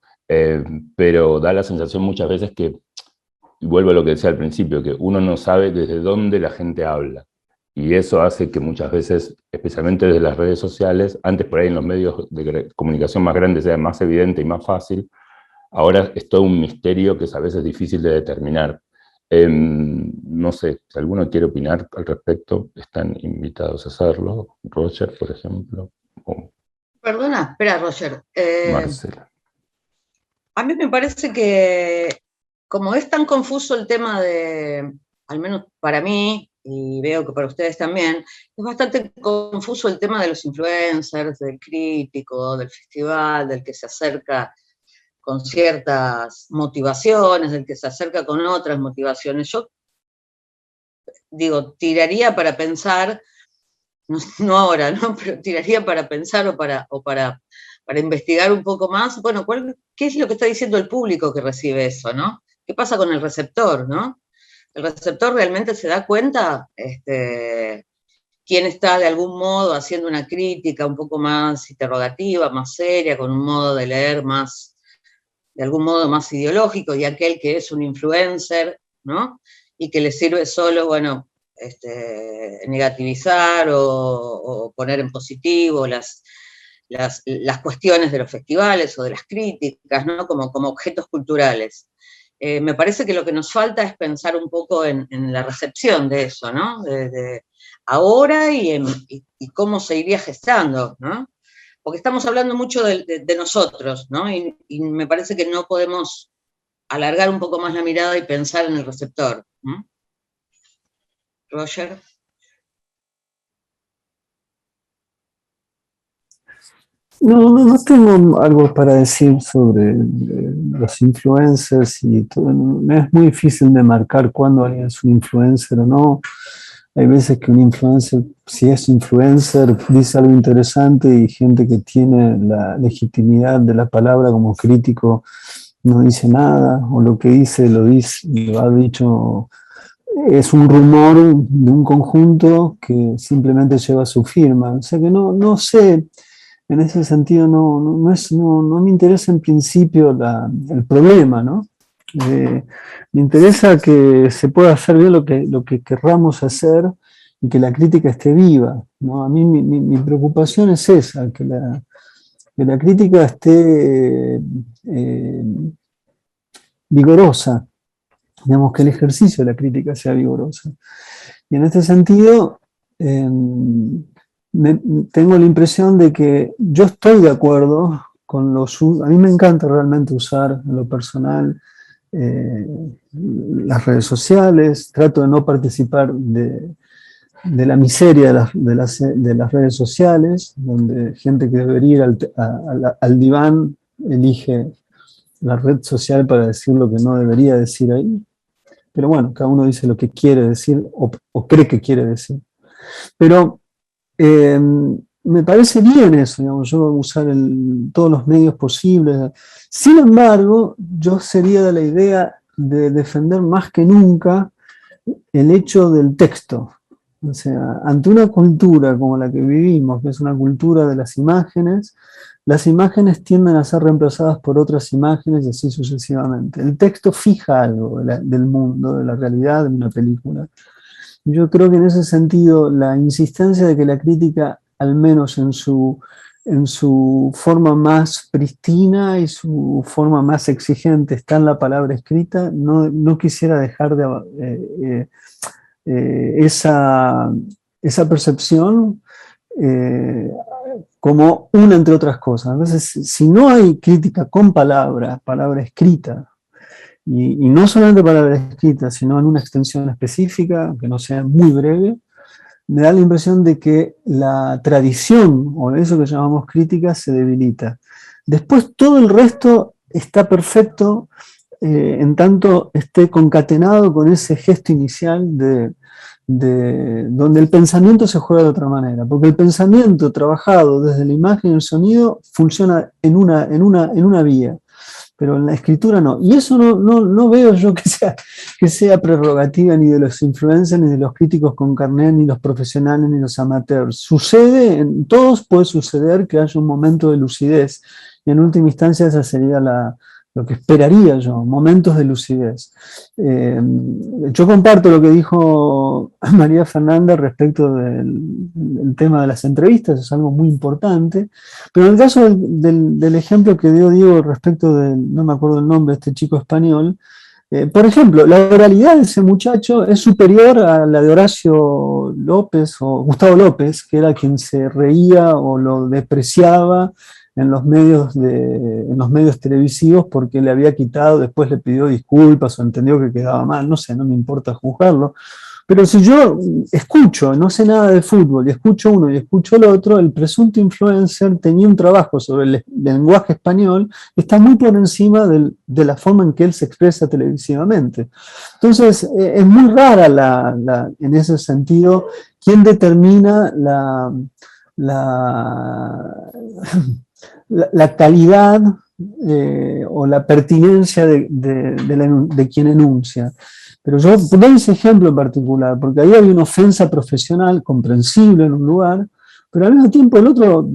Speaker 2: pero da la sensación muchas veces que, y vuelvo a lo que decía al principio, que uno no sabe desde dónde la gente habla. Y eso hace que muchas veces, especialmente desde las redes sociales, antes por ahí en los medios de comunicación más grandes sea más evidente y más fácil, ahora es todo un misterio que es a veces difícil de determinar. No sé, si alguno quiere opinar al respecto, están invitados a hacerlo. Roger, por ejemplo. O
Speaker 7: Perdona, espera, Roger.
Speaker 2: Marcela.
Speaker 7: A mí me parece que, como es tan confuso el tema de, al menos para mí, y veo que para ustedes también, es bastante confuso el tema de los influencers, del crítico, del festival, del que se acerca con ciertas motivaciones, del que se acerca con otras motivaciones. Yo digo, tiraría para pensar, no ahora, ¿no? Pero tiraría para pensar o para investigar un poco más, bueno, ¿qué es lo que está diciendo el público que recibe eso, ¿no? ¿Qué pasa con el receptor, ¿no? ¿El receptor realmente se da cuenta quién está de algún modo haciendo una crítica un poco más interrogativa, más seria, con un modo de leer más, de algún modo más ideológico, y aquel que es un influencer, ¿no? Y que le sirve solo, bueno, negativizar o poner en positivo las cuestiones de los festivales o de las críticas, ¿no? Como objetos culturales. Me parece que lo que nos falta es pensar un poco en la recepción de eso, ¿no? De ahora y cómo se iría gestando, ¿no? Porque estamos hablando mucho de nosotros, ¿no? Y me parece que no podemos alargar un poco más la mirada y pensar en el receptor, ¿no? Roger.
Speaker 8: No tengo algo para decir sobre los influencers y todo. Es muy difícil de marcar cuándo alguien es un influencer o no. Hay veces que un influencer, si es influencer, dice algo interesante y gente que tiene la legitimidad de la palabra como crítico no dice nada, o lo que dice lo ha dicho, es un rumor de un conjunto que simplemente lleva su firma. O sea que no sé. En ese sentido no me interesa en principio el problema, ¿no? Me interesa que se pueda hacer bien lo que querramos hacer y que la crítica esté viva, ¿no? A mí mi preocupación es esa, que la crítica esté vigorosa, digamos, que el ejercicio de la crítica sea vigorosa. Y en este sentido, tengo la impresión de que yo estoy de acuerdo a mí me encanta realmente usar en lo personal las redes sociales, trato de no participar de la miseria de las redes sociales, donde gente que debería ir al diván elige la red social para decir lo que no debería decir ahí. Pero bueno, cada uno dice lo que quiere decir o cree que quiere decir. Pero me parece bien eso, digamos, yo usar todos los medios posibles. Sin embargo, yo sería de la idea de defender más que nunca el hecho del texto. O sea, ante una cultura como la que vivimos, que es una cultura de las imágenes tienden a ser reemplazadas por otras imágenes y así sucesivamente. El texto fija algo del mundo, de la realidad de una película. Yo creo que en ese sentido la insistencia de que la crítica, al menos en su forma más pristina y su forma más exigente, está en la palabra escrita, no quisiera dejar esa percepción como una entre otras cosas. A veces, si no hay crítica con palabra escrita, y no solamente palabra escrita, sino en una extensión específica, que no sea muy breve, me da la impresión de que la tradición, o eso que llamamos crítica, se debilita. Después todo el resto está perfecto, en tanto esté concatenado con ese gesto inicial donde el pensamiento se juega de otra manera, porque el pensamiento trabajado desde la imagen y el sonido funciona en una vía, pero en la escritura no. Y eso no veo yo que sea prerrogativa ni de los influencers, ni de los críticos con carnet, ni los profesionales, ni los amateurs. Sucede, en todos puede suceder que haya un momento de lucidez, y en última instancia esa sería lo que esperaría yo, momentos de lucidez. Yo comparto lo que dijo María Fernanda respecto del tema de las entrevistas, es algo muy importante, pero en el caso del ejemplo que dio Diego respecto no me acuerdo el nombre, de este chico español, por ejemplo, la oralidad de ese muchacho es superior a la de Horacio López o Gustavo López, que era quien se reía o lo despreciaba en los medios televisivos porque le había quitado, después le pidió disculpas o entendió que quedaba mal, no sé, no me importa juzgarlo. Pero si yo escucho, no sé nada de fútbol, y escucho uno y escucho el otro, el presunto influencer tenía un trabajo sobre el lenguaje español que está muy por encima de la forma en que él se expresa televisivamente. Entonces, es muy rara en ese sentido quién determina la calidad o la pertinencia de quien enuncia. Pero yo doy ese ejemplo en particular, porque ahí hay una ofensa profesional comprensible en un lugar, pero al mismo tiempo el otro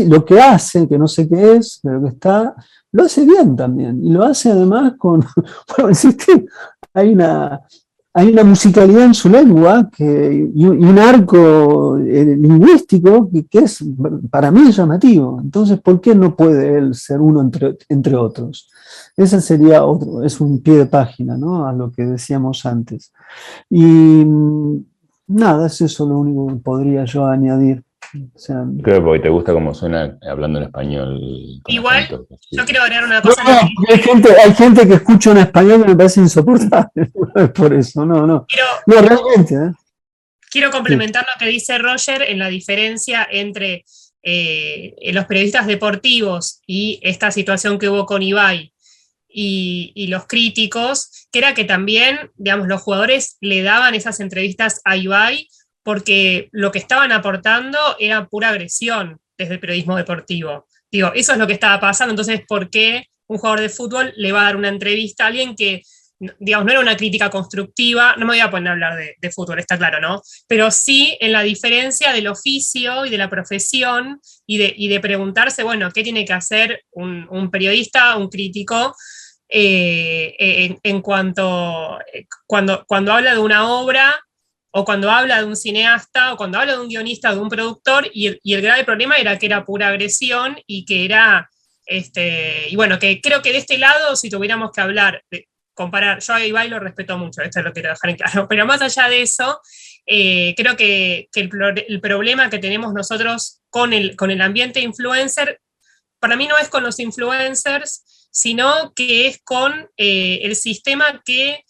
Speaker 8: lo que hace, que no sé qué es, pero que está, lo hace bien también. Y lo hace además bueno, insistir, hay una musicalidad en su lengua y un arco lingüístico que es para mí llamativo. Entonces, ¿por qué no puede él ser uno entre otros? Ese sería es un pie de página, ¿no? A lo que decíamos antes. Y nada, es eso lo único que podría yo añadir. O sea,
Speaker 2: creo que porque te gusta cómo suena hablando en español.
Speaker 3: Igual, yo quiero agregar una cosa.
Speaker 8: Hay gente que escucha en español que me parece insoportable. Por eso, no, realmente.
Speaker 3: Quiero complementar lo que dice Roger en la diferencia entre los periodistas deportivos y esta situación que hubo con Ibai y los críticos, que era que también, digamos, los jugadores le daban esas entrevistas a Ibai porque lo que estaban aportando era pura agresión desde el periodismo deportivo. Digo, eso es lo que estaba pasando, entonces, ¿por qué un jugador de fútbol le va a dar una entrevista a alguien que, digamos, no era una crítica constructiva? No me voy a poner a hablar de fútbol, está claro, ¿no? Pero sí en la diferencia del oficio y de la profesión y de preguntarse, bueno, ¿qué tiene que hacer un periodista, un crítico, en cuanto, cuando habla de una obra, o cuando habla de un cineasta, o cuando habla de un guionista, de un productor, y el grave problema era que era pura agresión, y que era, y bueno, que creo que de este lado, si tuviéramos que hablar, comparar, yo a Ibai lo respeto mucho, esto lo quiero dejar en claro, pero más allá de eso, creo que el problema que tenemos nosotros con el ambiente influencer para mí no es con los influencers, sino que es con el sistema que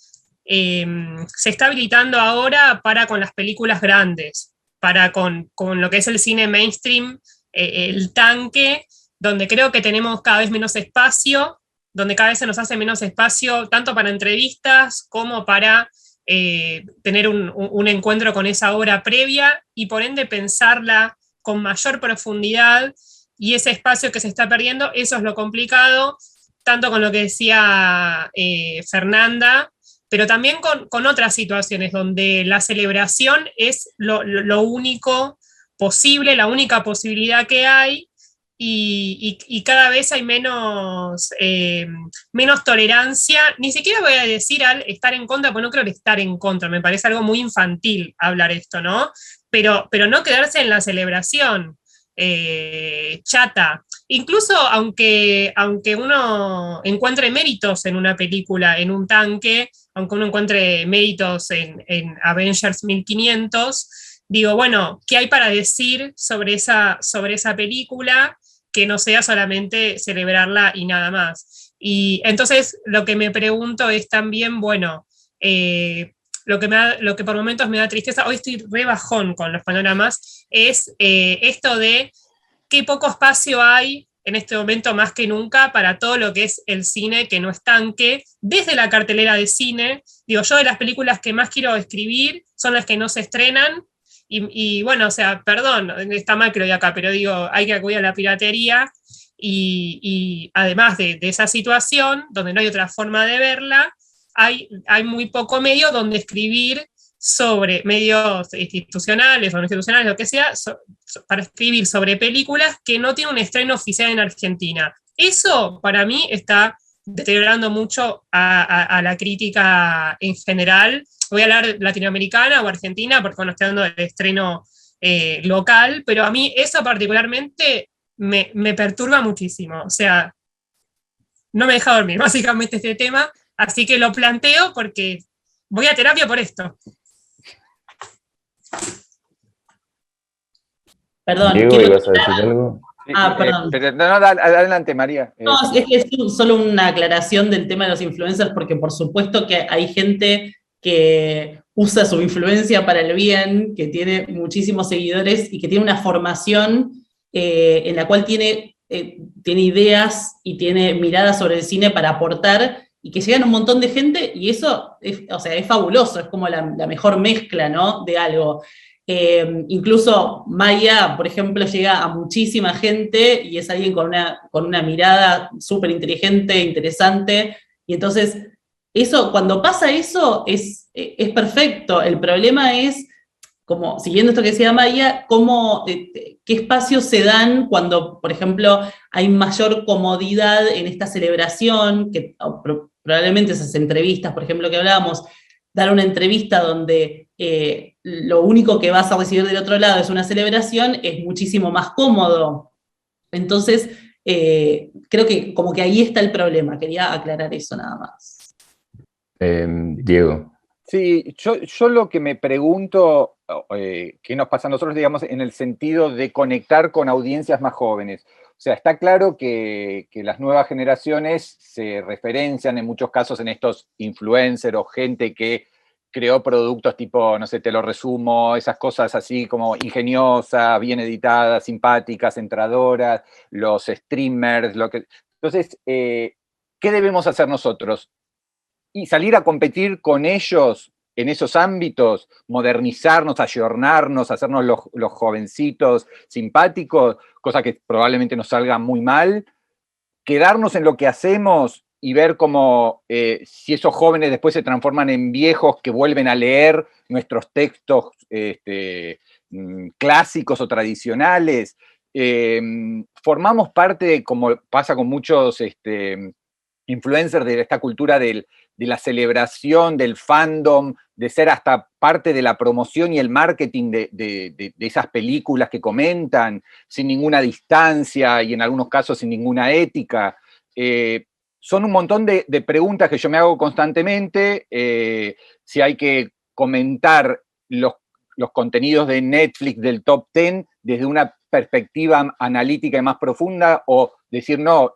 Speaker 3: se está habilitando ahora para con las películas grandes, para con lo que es el cine mainstream, el tanque, donde creo que tenemos cada vez menos espacio, donde cada vez se nos hace menos espacio, tanto para entrevistas como para tener un encuentro con esa obra previa y por ende pensarla con mayor profundidad, y ese espacio que se está perdiendo, eso es lo complicado, tanto con lo que decía Fernanda, pero también con otras situaciones donde la celebración es lo único posible, la única posibilidad que hay, y cada vez hay menos tolerancia. Ni siquiera voy a decir al estar en contra, porque no creo que estar en contra, me parece algo muy infantil hablar esto, ¿no? Pero no quedarse en la celebración chata. Incluso aunque uno encuentre méritos en una película, en un tanque, aunque uno encuentre méritos en Avengers 1500, digo, bueno, ¿qué hay para decir sobre esa película que no sea solamente celebrarla y nada más? Y entonces lo que me pregunto es también, bueno, lo que por momentos me da tristeza, hoy estoy re bajón con los panoramas, es esto de qué poco espacio hay en este momento más que nunca para todo lo que es el cine que no es tanque, desde la cartelera de cine. Digo, yo de las películas que más quiero escribir son las que no se estrenan, y bueno, o sea, perdón, está mal que lo diga acá, pero digo, hay que acudir a la piratería, y además de esa situación, donde no hay otra forma de verla, hay muy poco medio donde escribir sobre medios institucionales o no institucionales, lo que sea, para escribir sobre películas que no tienen un estreno oficial en Argentina. Eso, para mí, está deteriorando mucho a la crítica en general. Voy a hablar latinoamericana o argentina, porque no estoy dando el estreno local, pero a mí eso particularmente me perturba muchísimo. O sea, no me deja dormir, básicamente, este tema, así que lo planteo porque voy a terapia por esto.
Speaker 6: Perdón.
Speaker 2: Diego, ¿ibas a decir algo?
Speaker 6: Perdón.
Speaker 5: No, adelante, María.
Speaker 6: No, es que es solo una aclaración del tema de los influencers, porque por supuesto que hay gente que usa su influencia para el bien, que tiene muchísimos seguidores y que tiene una formación en la cual tiene ideas y tiene miradas sobre el cine para aportar, y que llegan a un montón de gente, y eso es fabuloso, es como la mejor mezcla, ¿no?, de algo. Incluso Maya, por ejemplo, llega a muchísima gente y es alguien con una mirada súper inteligente, interesante, y entonces cuando pasa eso es perfecto. El problema es, como siguiendo esto que decía Maya, qué espacios se dan cuando, por ejemplo, hay mayor comodidad en esta celebración, que probablemente esas entrevistas, por ejemplo, que hablábamos, dar una entrevista donde lo único que vas a recibir del otro lado es una celebración, es muchísimo más cómodo. Entonces, creo que como que ahí está el problema. Quería aclarar eso nada más.
Speaker 2: Diego.
Speaker 5: Sí, yo lo que me pregunto, ¿qué nos pasa a nosotros, digamos, en el sentido de conectar con audiencias más jóvenes? O sea, está claro que las nuevas generaciones se referencian en muchos casos en estos influencers o gente que creó productos tipo, no sé, te lo resumo, esas cosas así como ingeniosas, bien editadas, simpáticas, entradoras, los streamers, Entonces, ¿qué debemos hacer nosotros? Y salir a competir con ellos en esos ámbitos, modernizarnos, ayornarnos, hacernos los jovencitos simpáticos, cosa que probablemente nos salga muy mal, quedarnos en lo que hacemos y ver cómo si esos jóvenes después se transforman en viejos que vuelven a leer nuestros textos clásicos o tradicionales. Formamos parte, como pasa con muchos influencers, de esta cultura de la celebración, del fandom, de ser hasta parte de la promoción y el marketing de esas películas que comentan, sin ninguna distancia y en algunos casos sin ninguna ética. Son un montón de preguntas que yo me hago constantemente. Si hay que comentar los contenidos de Netflix del Top 10 desde una perspectiva analítica y más profunda, o decir, no,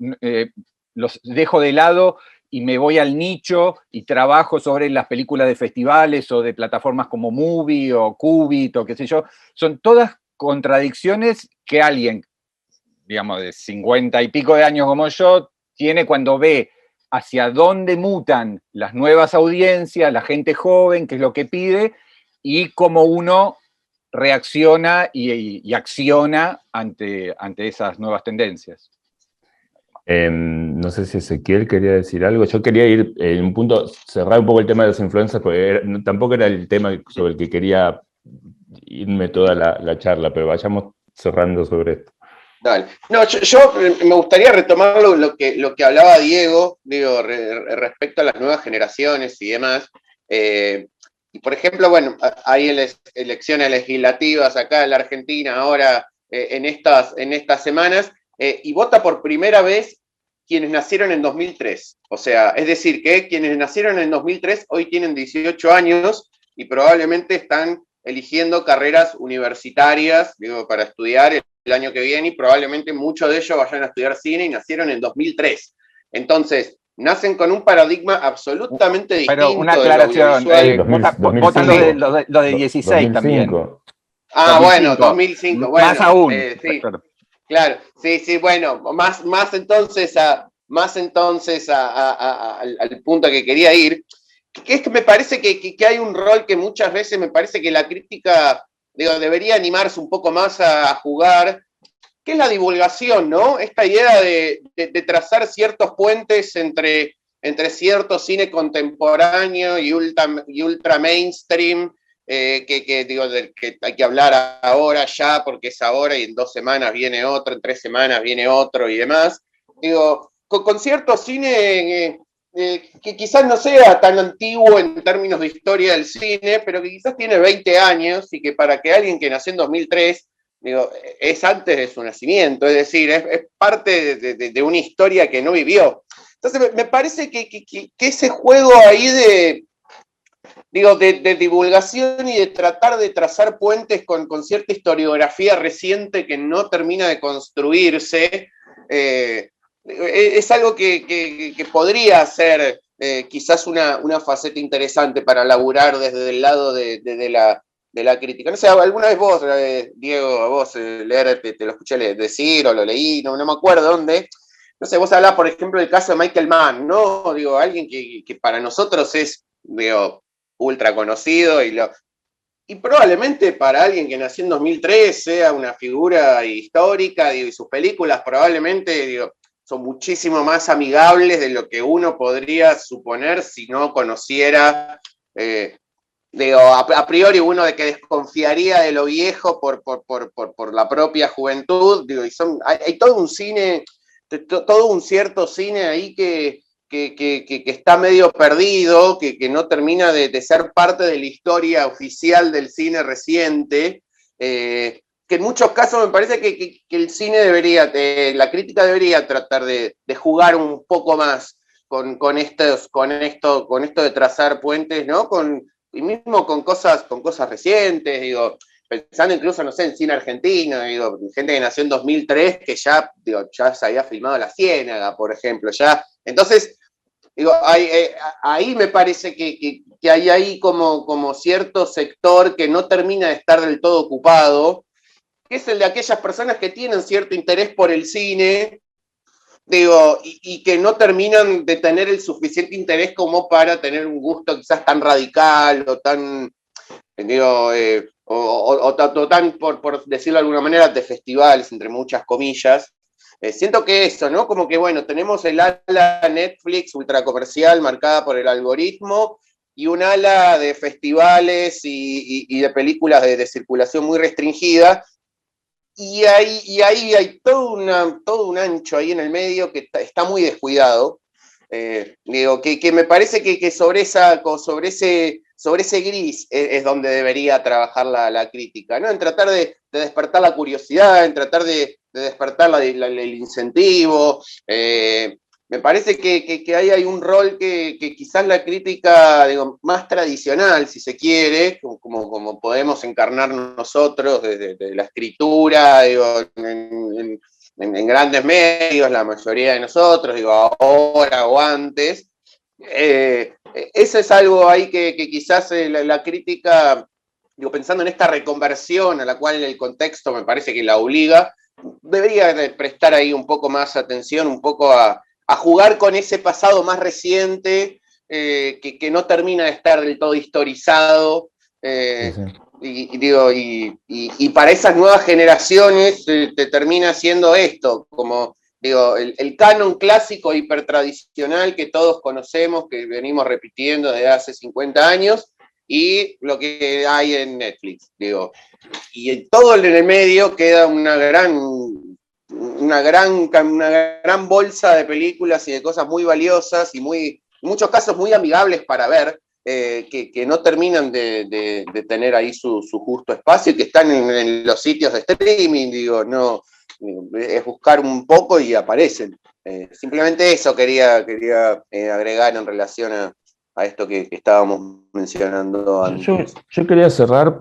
Speaker 5: los dejo de lado y me voy al nicho y trabajo sobre las películas de festivales o de plataformas como Movie o Qubit o qué sé yo? Son todas contradicciones que alguien, digamos, de 50 y pico de años como yo, tiene cuando ve hacia dónde mutan las nuevas audiencias, la gente joven, qué es lo que pide, y cómo uno reacciona y acciona ante esas nuevas tendencias.
Speaker 2: No sé si Ezequiel quería decir algo. Yo quería ir en un punto, cerrar un poco el tema de los influencers, porque tampoco era el tema sobre el que quería irme toda la charla, pero vayamos cerrando sobre esto.
Speaker 4: Dale. No, yo me gustaría retomar lo que hablaba Diego, digo, respecto a las nuevas generaciones y demás. Y por ejemplo, bueno, hay elecciones legislativas acá en la Argentina ahora en estas semanas, y vota por primera vez quienes nacieron en 2003. O sea, es decir, que quienes nacieron en 2003 hoy tienen 18 años y probablemente están eligiendo carreras universitarias, digo, para estudiar el año que viene, y probablemente muchos de ellos vayan a estudiar cine y nacieron en 2003. Entonces, nacen con un paradigma absolutamente distinto.
Speaker 5: Pero una aclaración, votan los de 16 también.
Speaker 4: Ah, 2005. Bueno, 2005. Bueno,
Speaker 5: más aún.
Speaker 4: Sí, claro, sí, bueno, más entonces al punto que quería ir, que es que me parece que hay un rol que muchas veces me parece que la crítica, digo, debería animarse un poco más a jugar, que es la divulgación, ¿no? Esta idea de trazar ciertos puentes entre cierto cine contemporáneo y ultra mainstream, que digo, del que hay que hablar ahora ya, porque es ahora, y en 2 semanas viene otro, en 3 semanas viene otro y demás. Digo, con cierto cine que quizás no sea tan antiguo en términos de historia del cine, pero que quizás tiene 20 años y que para que alguien que nació en 2003, digo, es antes de su nacimiento, es decir, es parte de una historia que no vivió. Entonces me parece que ese juego ahí de divulgación y de tratar de trazar puentes con cierta historiografía reciente que no termina de construirse, es algo que podría ser quizás una faceta interesante para laburar desde el lado de la crítica. No sé, alguna vez vos, Diego, a vos leer, te lo escuché decir o lo leí, no me acuerdo dónde. No sé, vos hablás, por ejemplo, del caso de Michael Mann, ¿no? Digo, alguien que para nosotros es, digo, ultra conocido y probablemente para alguien que nació en 2003 sea una figura histórica, digo, y sus películas probablemente, digo, son muchísimo más amigables de lo que uno podría suponer si no conociera, digo, a priori uno de que desconfiaría de lo viejo por la propia juventud, digo, y hay todo un cine, todo un cierto cine ahí que está medio perdido, que no termina de ser parte de la historia oficial del cine reciente, que en muchos casos me parece que el cine debería, la crítica debería tratar de jugar un poco más con esto de trazar puentes, ¿no? Y mismo con cosas recientes, digo, pensando incluso, no sé, en cine argentino, digo, gente que nació en 2003, que ya se había filmado La Ciénaga, por ejemplo, ya. Entonces, digo, ahí me parece que hay ahí como cierto sector que no termina de estar del todo ocupado, que es el de aquellas personas que tienen cierto interés por el cine, digo, y que no terminan de tener el suficiente interés como para tener un gusto quizás tan radical o tan, digo, o tan, por decirlo de alguna manera, de festivales, entre muchas comillas. Siento que eso, ¿no? Como que, bueno, tenemos el ala Netflix ultracomercial marcada por el algoritmo y un ala de festivales y de películas de circulación muy restringida. Y ahí hay todo un ancho ahí en el medio que está muy descuidado. Digo, que me parece que sobre ese gris es donde debería trabajar la crítica, ¿no? En tratar de despertar la curiosidad, en tratar de despertar el incentivo, me parece que ahí hay un rol que quizás la crítica, digo, más tradicional, si se quiere, como podemos encarnar nosotros desde la escritura, digo, en grandes medios, la mayoría de nosotros, digo, ahora o antes. Eso es algo ahí que quizás la crítica, digo, pensando en esta reconversión a la cual el contexto me parece que la obliga, debería de prestar ahí un poco más atención, un poco a jugar con ese pasado más reciente, que no termina de estar del todo historizado, y para esas nuevas generaciones te termina siendo esto, como digo, el canon clásico hipertradicional que todos conocemos, que venimos repitiendo desde hace 50 años, y lo que hay en Netflix, digo. Y en todo en el medio queda una gran bolsa de películas y de cosas muy valiosas y en muchos casos muy amigables para ver, que no terminan de tener ahí su justo espacio y que están en los sitios de streaming, digo, no, es buscar un poco y aparecen. Simplemente eso quería agregar en relación a esto que estábamos mencionando antes.
Speaker 2: Yo quería cerrar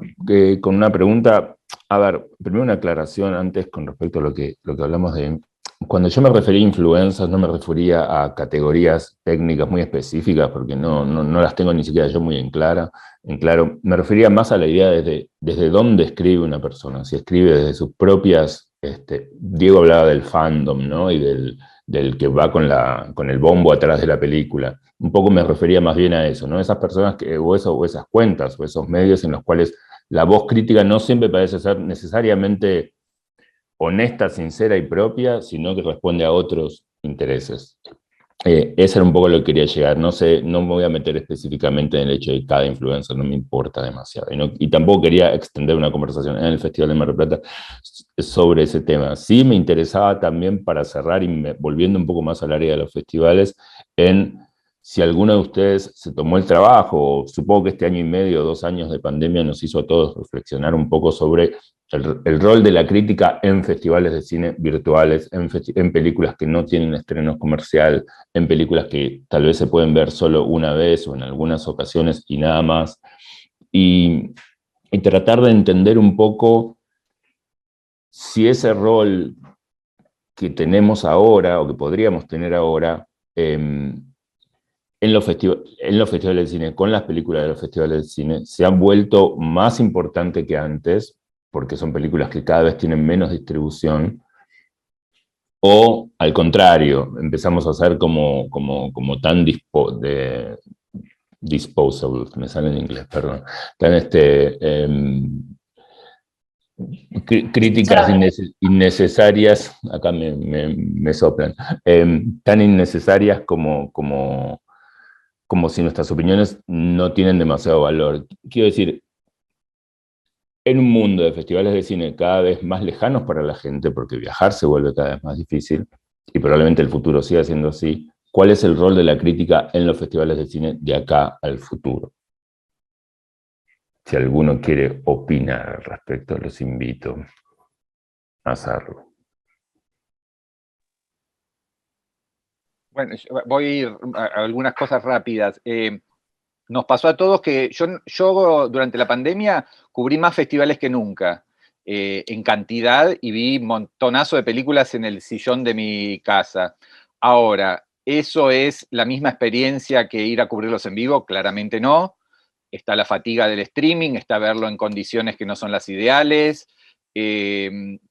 Speaker 2: con una pregunta. A ver, primero una aclaración antes con respecto a lo que hablamos de... Cuando yo me refería a influencers, no me refería a categorías técnicas muy específicas, porque no las tengo ni siquiera yo muy en claro. Me refería más a la idea desde dónde escribe una persona. Si escribe desde sus propias... Diego hablaba del fandom, ¿no? Y del que va con el bombo atrás de la película. Un poco me refería más bien a eso, ¿no? Esas personas o esas cuentas o esos medios en los cuales la voz crítica no siempre parece ser necesariamente honesta, sincera y propia, sino que responde a otros intereses. Eso era un poco lo que quería llegar. No sé, no me voy a meter específicamente en el hecho de cada influencer, no me importa demasiado. Y tampoco quería extender una conversación en el Festival de Mar del Plata sobre ese tema. Sí me interesaba también, para cerrar y volviendo un poco más al área de los festivales, en si alguno de ustedes se tomó el trabajo, supongo que este año y medio, 2 años de pandemia nos hizo a todos reflexionar un poco sobre el rol de la crítica en festivales de cine virtuales, en películas que no tienen estreno comercial, en películas que tal vez se pueden ver solo una vez o en algunas ocasiones y nada más, y tratar de entender un poco si ese rol que tenemos ahora o que podríamos tener ahora en los festivales de cine, con las películas de los festivales de cine, se han vuelto más importante que antes, porque son películas que cada vez tienen menos distribución, o al contrario, empezamos a ser como tan disposable, me sale en inglés, perdón, tan críticas innecesarias, acá me soplan, tan innecesarias como si nuestras opiniones no tienen demasiado valor. Quiero decir, en un mundo de festivales de cine cada vez más lejanos para la gente, porque viajar se vuelve cada vez más difícil, y probablemente el futuro siga siendo así, ¿cuál es el rol de la crítica en los festivales de cine de acá al futuro? Si alguno quiere opinar al respecto, los invito a hacerlo.
Speaker 5: Bueno, voy a ir a algunas cosas rápidas. Nos pasó a todos que yo durante la pandemia cubrí más festivales que nunca, en cantidad, y vi un montonazo de películas en el sillón de mi casa. Ahora, ¿eso es la misma experiencia que ir a cubrirlos en vivo? Claramente no. Está la fatiga del streaming, está verlo en condiciones que no son las ideales,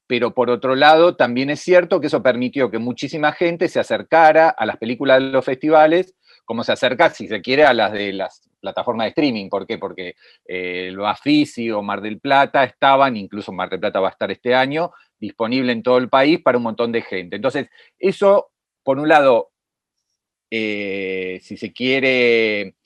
Speaker 5: pero por otro lado también es cierto que eso permitió que muchísima gente se acercara a las películas de los festivales, como se acerca, si se quiere, a las de las plataformas de streaming. ¿Por qué? Porque el Bafisi o Mar del Plata estaban, incluso Mar del Plata va a estar este año, disponible en todo el país para un montón de gente. Entonces, eso, por un lado, si se quiere,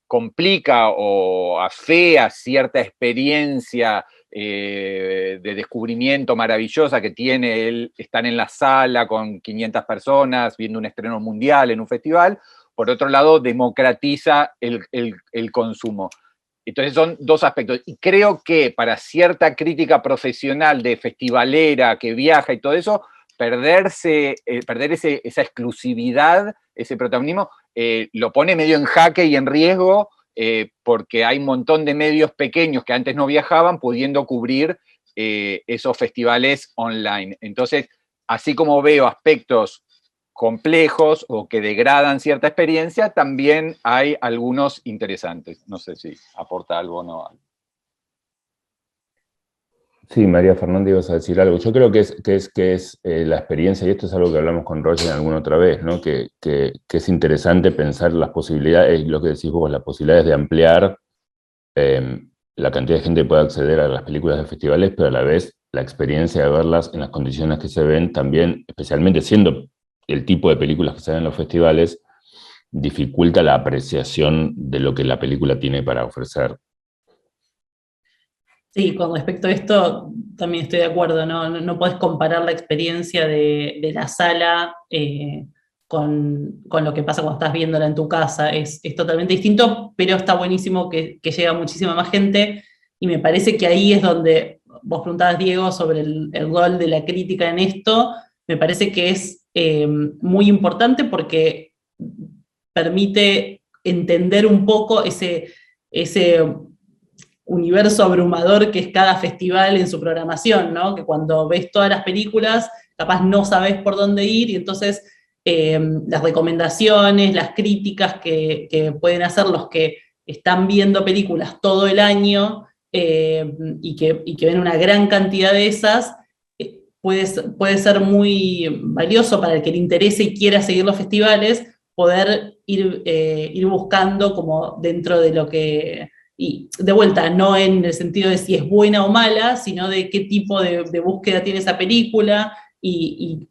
Speaker 5: complica o afea cierta experiencia de descubrimiento maravillosa que tiene el estar en la sala con 500 personas viendo un estreno mundial en un festival. Por otro lado, democratiza el consumo. Entonces son dos aspectos. Y creo que para cierta crítica profesional de festivalera que viaja y todo eso, perder esa exclusividad, ese protagonismo, lo pone medio en jaque y en riesgo, porque hay un montón de medios pequeños que antes no viajaban pudiendo cubrir esos festivales online. Entonces, así como veo aspectos complejos o que degradan cierta experiencia, también hay algunos interesantes. No sé si aporta algo o no.
Speaker 2: Sí, María Fernanda, ibas a decir algo. Yo creo que es la experiencia, y esto es algo que hablamos con Roger alguna otra vez, ¿no? Que es interesante pensar las posibilidades, lo que decís vos, las posibilidades de ampliar la cantidad de gente que puede acceder a las películas de festivales, pero a la vez la experiencia de verlas en las condiciones que se ven también, especialmente siendo el tipo de películas que se ven en los festivales, dificulta la apreciación de lo que la película tiene para ofrecer.
Speaker 6: Sí, con respecto a esto también estoy de acuerdo, no podés comparar la experiencia de la sala con lo que pasa cuando estás viéndola en tu casa. Es totalmente distinto, pero está buenísimo que llega muchísima más gente, y me parece que ahí es donde vos preguntabas, Diego, sobre el rol de la crítica en esto. Me parece que es muy importante porque permite entender un poco ese universo abrumador que es cada festival en su programación, ¿no? Que cuando ves todas las películas, capaz no sabes por dónde ir, y entonces las recomendaciones, las críticas que pueden hacer los que están viendo películas todo el año y que ven una gran cantidad de esas, puede ser muy valioso para el que le interese y quiera seguir los festivales, poder ir buscando como dentro de lo que... Y de vuelta, no en el sentido de si es buena o mala, sino de qué tipo de búsqueda tiene esa película, y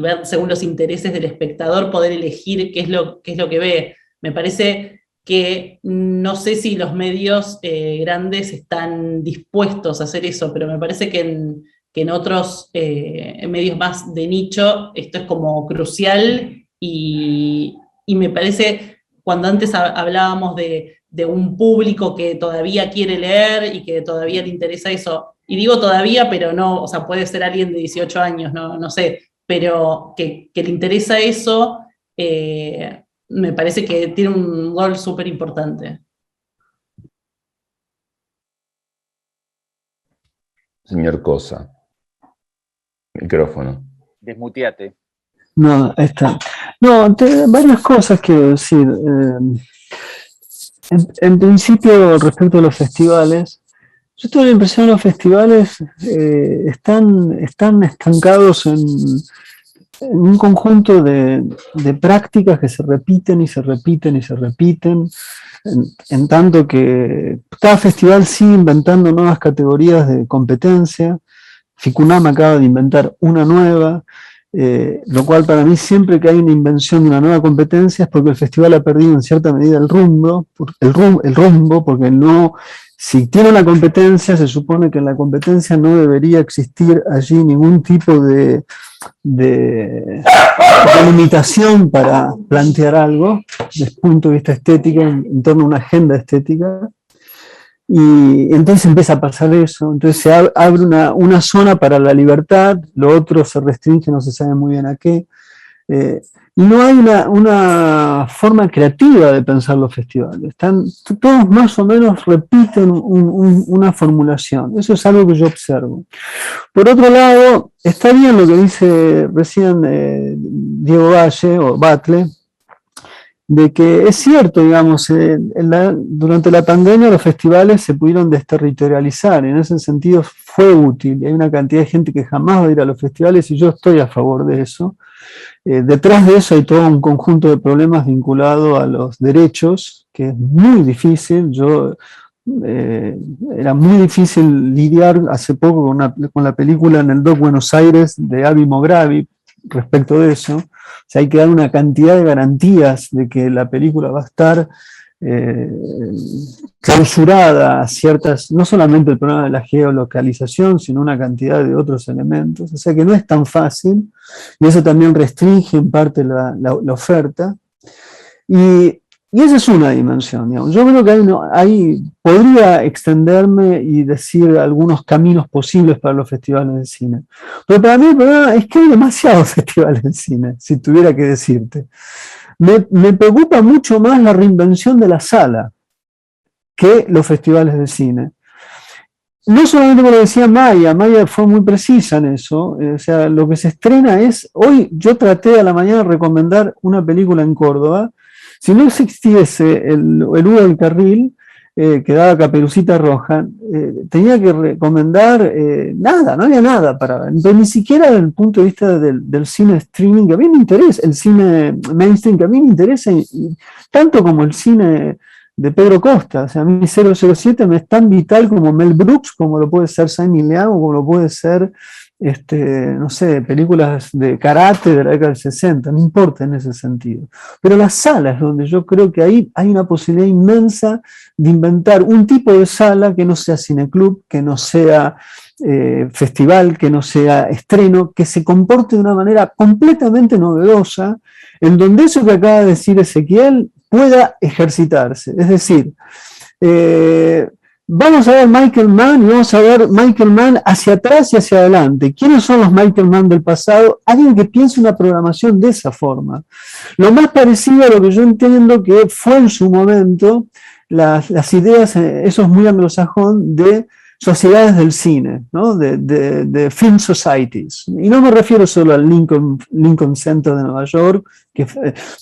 Speaker 6: ver según los intereses del espectador, poder elegir qué es lo que ve. Me parece que no sé si los medios grandes están dispuestos a hacer eso, pero me parece que en otros medios más de nicho esto es como crucial, y me parece, cuando antes hablábamos de un público que todavía quiere leer y que todavía le interesa eso, y digo todavía, pero no, o sea, puede ser alguien de 18 años, no sé, pero que le interesa eso, me parece que tiene un rol súper importante.
Speaker 2: Señor Cosa, micrófono.
Speaker 5: Desmuteate.
Speaker 8: No, está. No, varias cosas quiero decir. En principio, respecto a los festivales, yo tengo la impresión que los festivales están estancados en un conjunto de prácticas que se repiten y se repiten y se repiten, en tanto que cada festival sigue inventando nuevas categorías de competencia. Ficunam acaba de inventar una nueva, lo cual para mí, siempre que hay una invención de una nueva competencia es porque el festival ha perdido en cierta medida el rumbo, porque no, si tiene una competencia, se supone que en la competencia no debería existir allí ningún tipo de limitación para plantear algo desde el punto de vista estético, en torno a una agenda estética. Y entonces empieza a pasar eso, entonces se abre una zona para la libertad, lo otro se restringe, no se sabe muy bien a qué, y no hay una forma creativa de pensar los festivales, todos más o menos repiten una formulación, eso es algo que yo observo. Por otro lado, está bien lo que dice recién Diego Valle, o Batle, de que es cierto, digamos, durante la pandemia los festivales se pudieron desterritorializar, en ese sentido fue útil, y hay una cantidad de gente que jamás va a ir a los festivales, y yo estoy a favor de eso. Detrás de eso hay todo un conjunto de problemas vinculados a los derechos, que es muy difícil. Era muy difícil lidiar hace poco con la película en el Doc Buenos Aires de Avi Mogravi respecto de eso. O sea, hay que dar una cantidad de garantías de que la película va a estar clausurada a ciertas, no solamente el problema de la geolocalización, sino una cantidad de otros elementos. O sea que no es tan fácil, y eso también restringe en parte la oferta. Y Y esa es una dimensión, digamos. Yo creo que ahí podría extenderme y decir algunos caminos posibles para los festivales de cine. Pero para mí el problema es que hay demasiados festivales de cine, si tuviera que decirte. Me preocupa mucho más la reinvención de la sala que los festivales de cine. No solamente como decía Maya fue muy precisa en eso, o sea, lo que se estrena es, hoy yo traté a la mañana de recomendar una película en Córdoba. Si no existiese el Hugo del Carril, que daba Caperucita Roja, tenía que recomendar nada, no había nada para ver. Entonces, ni siquiera desde el punto de vista del cine streaming, que a mí me interesa, el cine mainstream, que a mí me interesa, y tanto como el cine de Pedro Costa. O sea, a mí 007 me es tan vital como Mel Brooks, como lo puede ser Simon Leung, o como lo puede ser no sé, películas de karate de la década del 60, no importa en ese sentido. Pero las salas, donde yo creo que ahí hay una posibilidad inmensa de inventar un tipo de sala que no sea cineclub, que no sea festival, que no sea estreno, que se comporte de una manera completamente novedosa, en donde eso que acaba de decir Ezequiel pueda ejercitarse. Es decir, vamos a ver Michael Mann y vamos a ver Michael Mann hacia atrás y hacia adelante. ¿Quiénes son los Michael Mann del pasado? Alguien que piense una programación de esa forma. Lo más parecido a lo que yo entiendo que fue en su momento las ideas, eso es muy anglosajón, de sociedades del cine, ¿no? de film societies. Y no me refiero solo al Lincoln Center de Nueva York.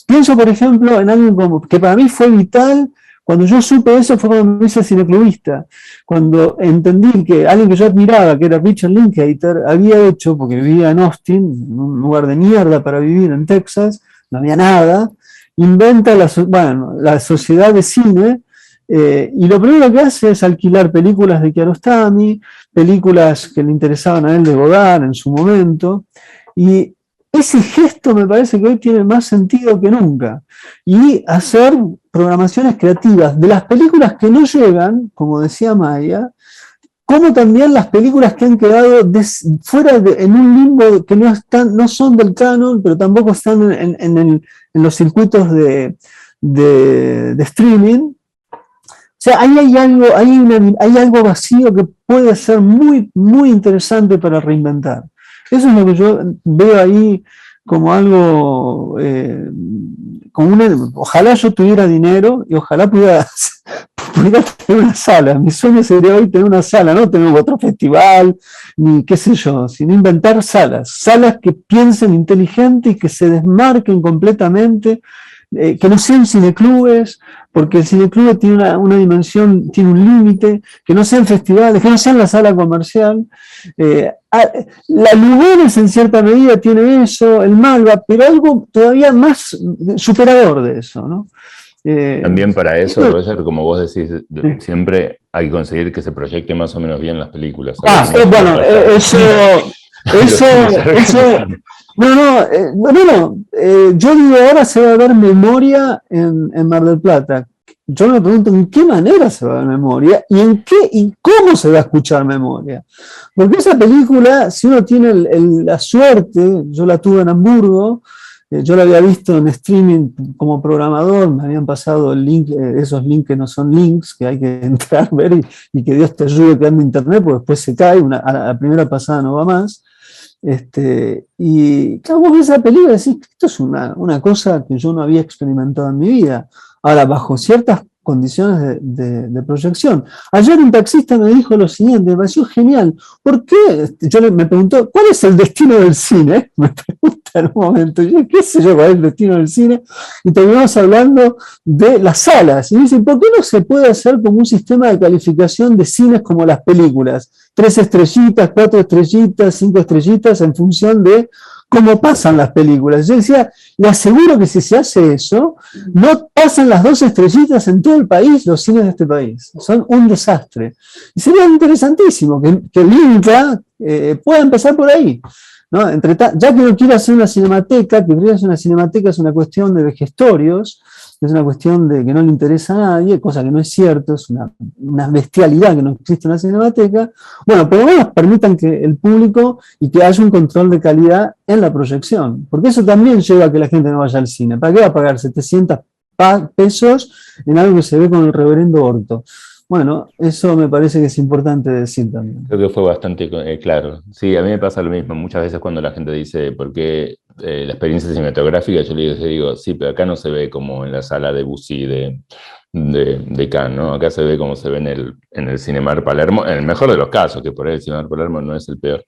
Speaker 8: Pienso, por ejemplo, en algo como, que para mí fue vital. Cuando yo supe eso fue cuando me hice cineclubista, cuando entendí que alguien que yo admiraba, que era Richard Linklater, había hecho, porque vivía en Austin, un lugar de mierda para vivir en Texas, no había nada, inventa la sociedad de cine, y lo primero que hace es alquilar películas de Kiarostami, películas que le interesaban a él de Godard en su momento, y ese gesto me parece que hoy tiene más sentido que nunca. Y hacer programaciones creativas de las películas que no llegan, como decía Maya, como también las películas que han quedado fuera en un limbo, que no son del canon, pero tampoco están en los circuitos de streaming. O sea, ahí hay algo vacío que puede ser muy, muy interesante para reinventar. Eso es lo que yo veo ahí como algo, ojalá yo tuviera dinero y ojalá pudiera tener una sala. Mi sueño sería hoy tener una sala, no tener otro festival, ni qué sé yo, sino inventar salas que piensen inteligente y que se desmarquen completamente, que no sean cineclubes, porque el cineclub tiene una dimensión, tiene un límite, que no sean festivales, que no sean la sala comercial. La Lugones en cierta medida tiene eso, el Malva, pero algo todavía más superador de eso, ¿no?
Speaker 2: También para eso, Roger, como vos decís, siempre hay que conseguir que se proyecte más o menos bien las películas.
Speaker 8: Bueno, eso yo digo, ahora se va a ver memoria en Mar del Plata. Yo me pregunto en qué manera se va a ver memoria y cómo se va a escuchar memoria. Porque esa película, si uno tiene la suerte, yo la tuve en Hamburgo, yo la había visto en streaming como programador, me habían pasado el link, esos links que no son links, que hay que entrar, ver y que Dios te ayude creando internet, porque después se cae, a la primera pasada no va más. Y claro, vos ves esa película y decís, esto es una cosa que yo no había experimentado en mi vida. Ahora, bajo ciertas condiciones de proyección. Ayer un taxista me dijo lo siguiente, me pareció genial. ¿Por qué? Me preguntó, ¿cuál es el destino del cine? Me pregunta en un momento. Y yo, ¿qué sé yo cuál es el destino del cine? Y terminamos hablando de las salas. Y me dicen, ¿por qué no se puede hacer como un sistema de calificación de cines como las películas? 3 estrellitas, 4 estrellitas, 5 estrellitas en función de cómo pasan las películas. Yo decía, le aseguro que si se hace eso, no pasan las 2 estrellitas en todo el país, los cines de este país. Son un desastre. Y sería interesantísimo que el INCA pueda empezar por ahí, ¿no? Ya que no quiere hacer una cinemateca, que quiere hacer una cinemateca es una cuestión de vejestorios, es una cuestión de que no le interesa a nadie, cosa que no es cierto, es una bestialidad que no existe una cinemateca. Bueno, por lo menos permitan que el público y que haya un control de calidad en la proyección, porque eso también lleva a que la gente no vaya al cine. ¿Para qué va a pagar 700 pesos en algo que se ve con el reverendo orto. Bueno, eso me parece que es importante decir también.
Speaker 2: Creo que fue bastante claro. Sí, a mí me pasa lo mismo. Muchas veces cuando la gente dice por qué la experiencia cinematográfica, yo le digo, sí, pero acá no se ve como en la sala de Bussy de Cannes, ¿no? Acá se ve como se ve en el Cinemar Palermo, en el mejor de los casos, que por ahí el Cinemar Palermo no es el peor.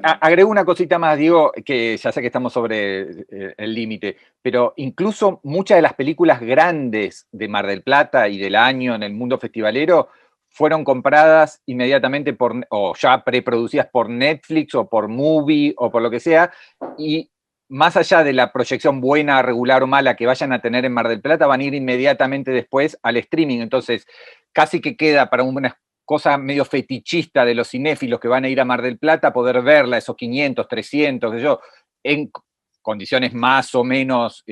Speaker 5: Agrego una cosita más, Diego, que ya sé que estamos sobre el límite, pero incluso muchas de las películas grandes de Mar del Plata y del año en el mundo festivalero fueron compradas inmediatamente o ya preproducidas por Netflix o por Movie o por lo que sea, y más allá de la proyección buena, regular o mala que vayan a tener en Mar del Plata, van a ir inmediatamente después al streaming. Entonces, casi que queda para una cosa medio fetichista de los cinéfilos que van a ir a Mar del Plata poder verla, esos 500, 300, qué sé yo, en condiciones más o menos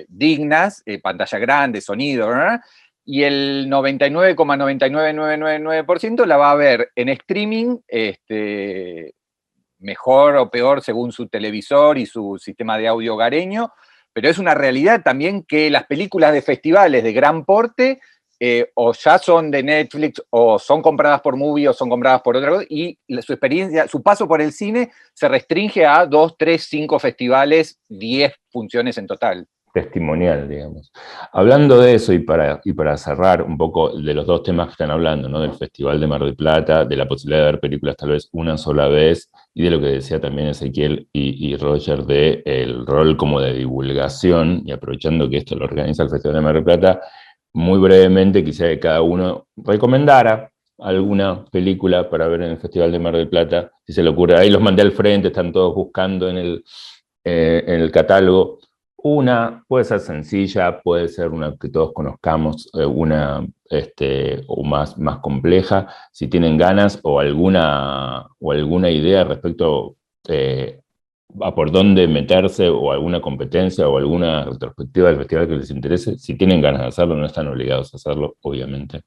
Speaker 5: dignas, pantalla grande, sonido, ¿verdad? Y el 99,99999% la va a ver en streaming, mejor o peor según su televisor y su sistema de audio hogareño, pero es una realidad también que las películas de festivales de gran porte o ya son de Netflix o son compradas por Movie o son compradas por otra cosa, y su experiencia, su paso por el cine se restringe a 2, 3, 5 festivales, 10 funciones en total.
Speaker 2: Testimonial, digamos. Hablando de eso, y para cerrar un poco de los dos temas que están hablando, ¿no? Del Festival de Mar del Plata, de la posibilidad de ver películas tal vez una sola vez, y de lo que decía también Ezequiel y Roger, de el rol como de divulgación, y aprovechando que esto lo organiza el Festival de Mar del Plata, muy brevemente quisiera que cada uno recomendara alguna película para ver en el Festival de Mar del Plata, si se le ocurre. Ahí los mandé al frente, están todos buscando en el catálogo. Una puede ser sencilla, puede ser una que todos conozcamos, una o más compleja, si tienen ganas o alguna idea respecto a por dónde meterse, o alguna competencia o alguna retrospectiva del festival que les interese. Si tienen ganas de hacerlo, no están obligados a hacerlo, obviamente.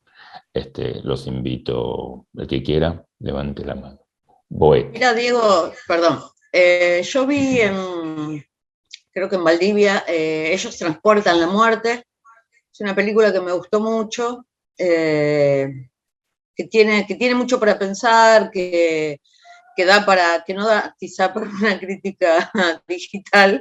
Speaker 2: Los invito, el que quiera, levante la mano. Voy.
Speaker 7: Mira, Diego, perdón, yo vi creo que en Valdivia, Ellos transportan la muerte. Es una película que me gustó mucho, que tiene mucho para pensar, que no da quizá para una crítica digital,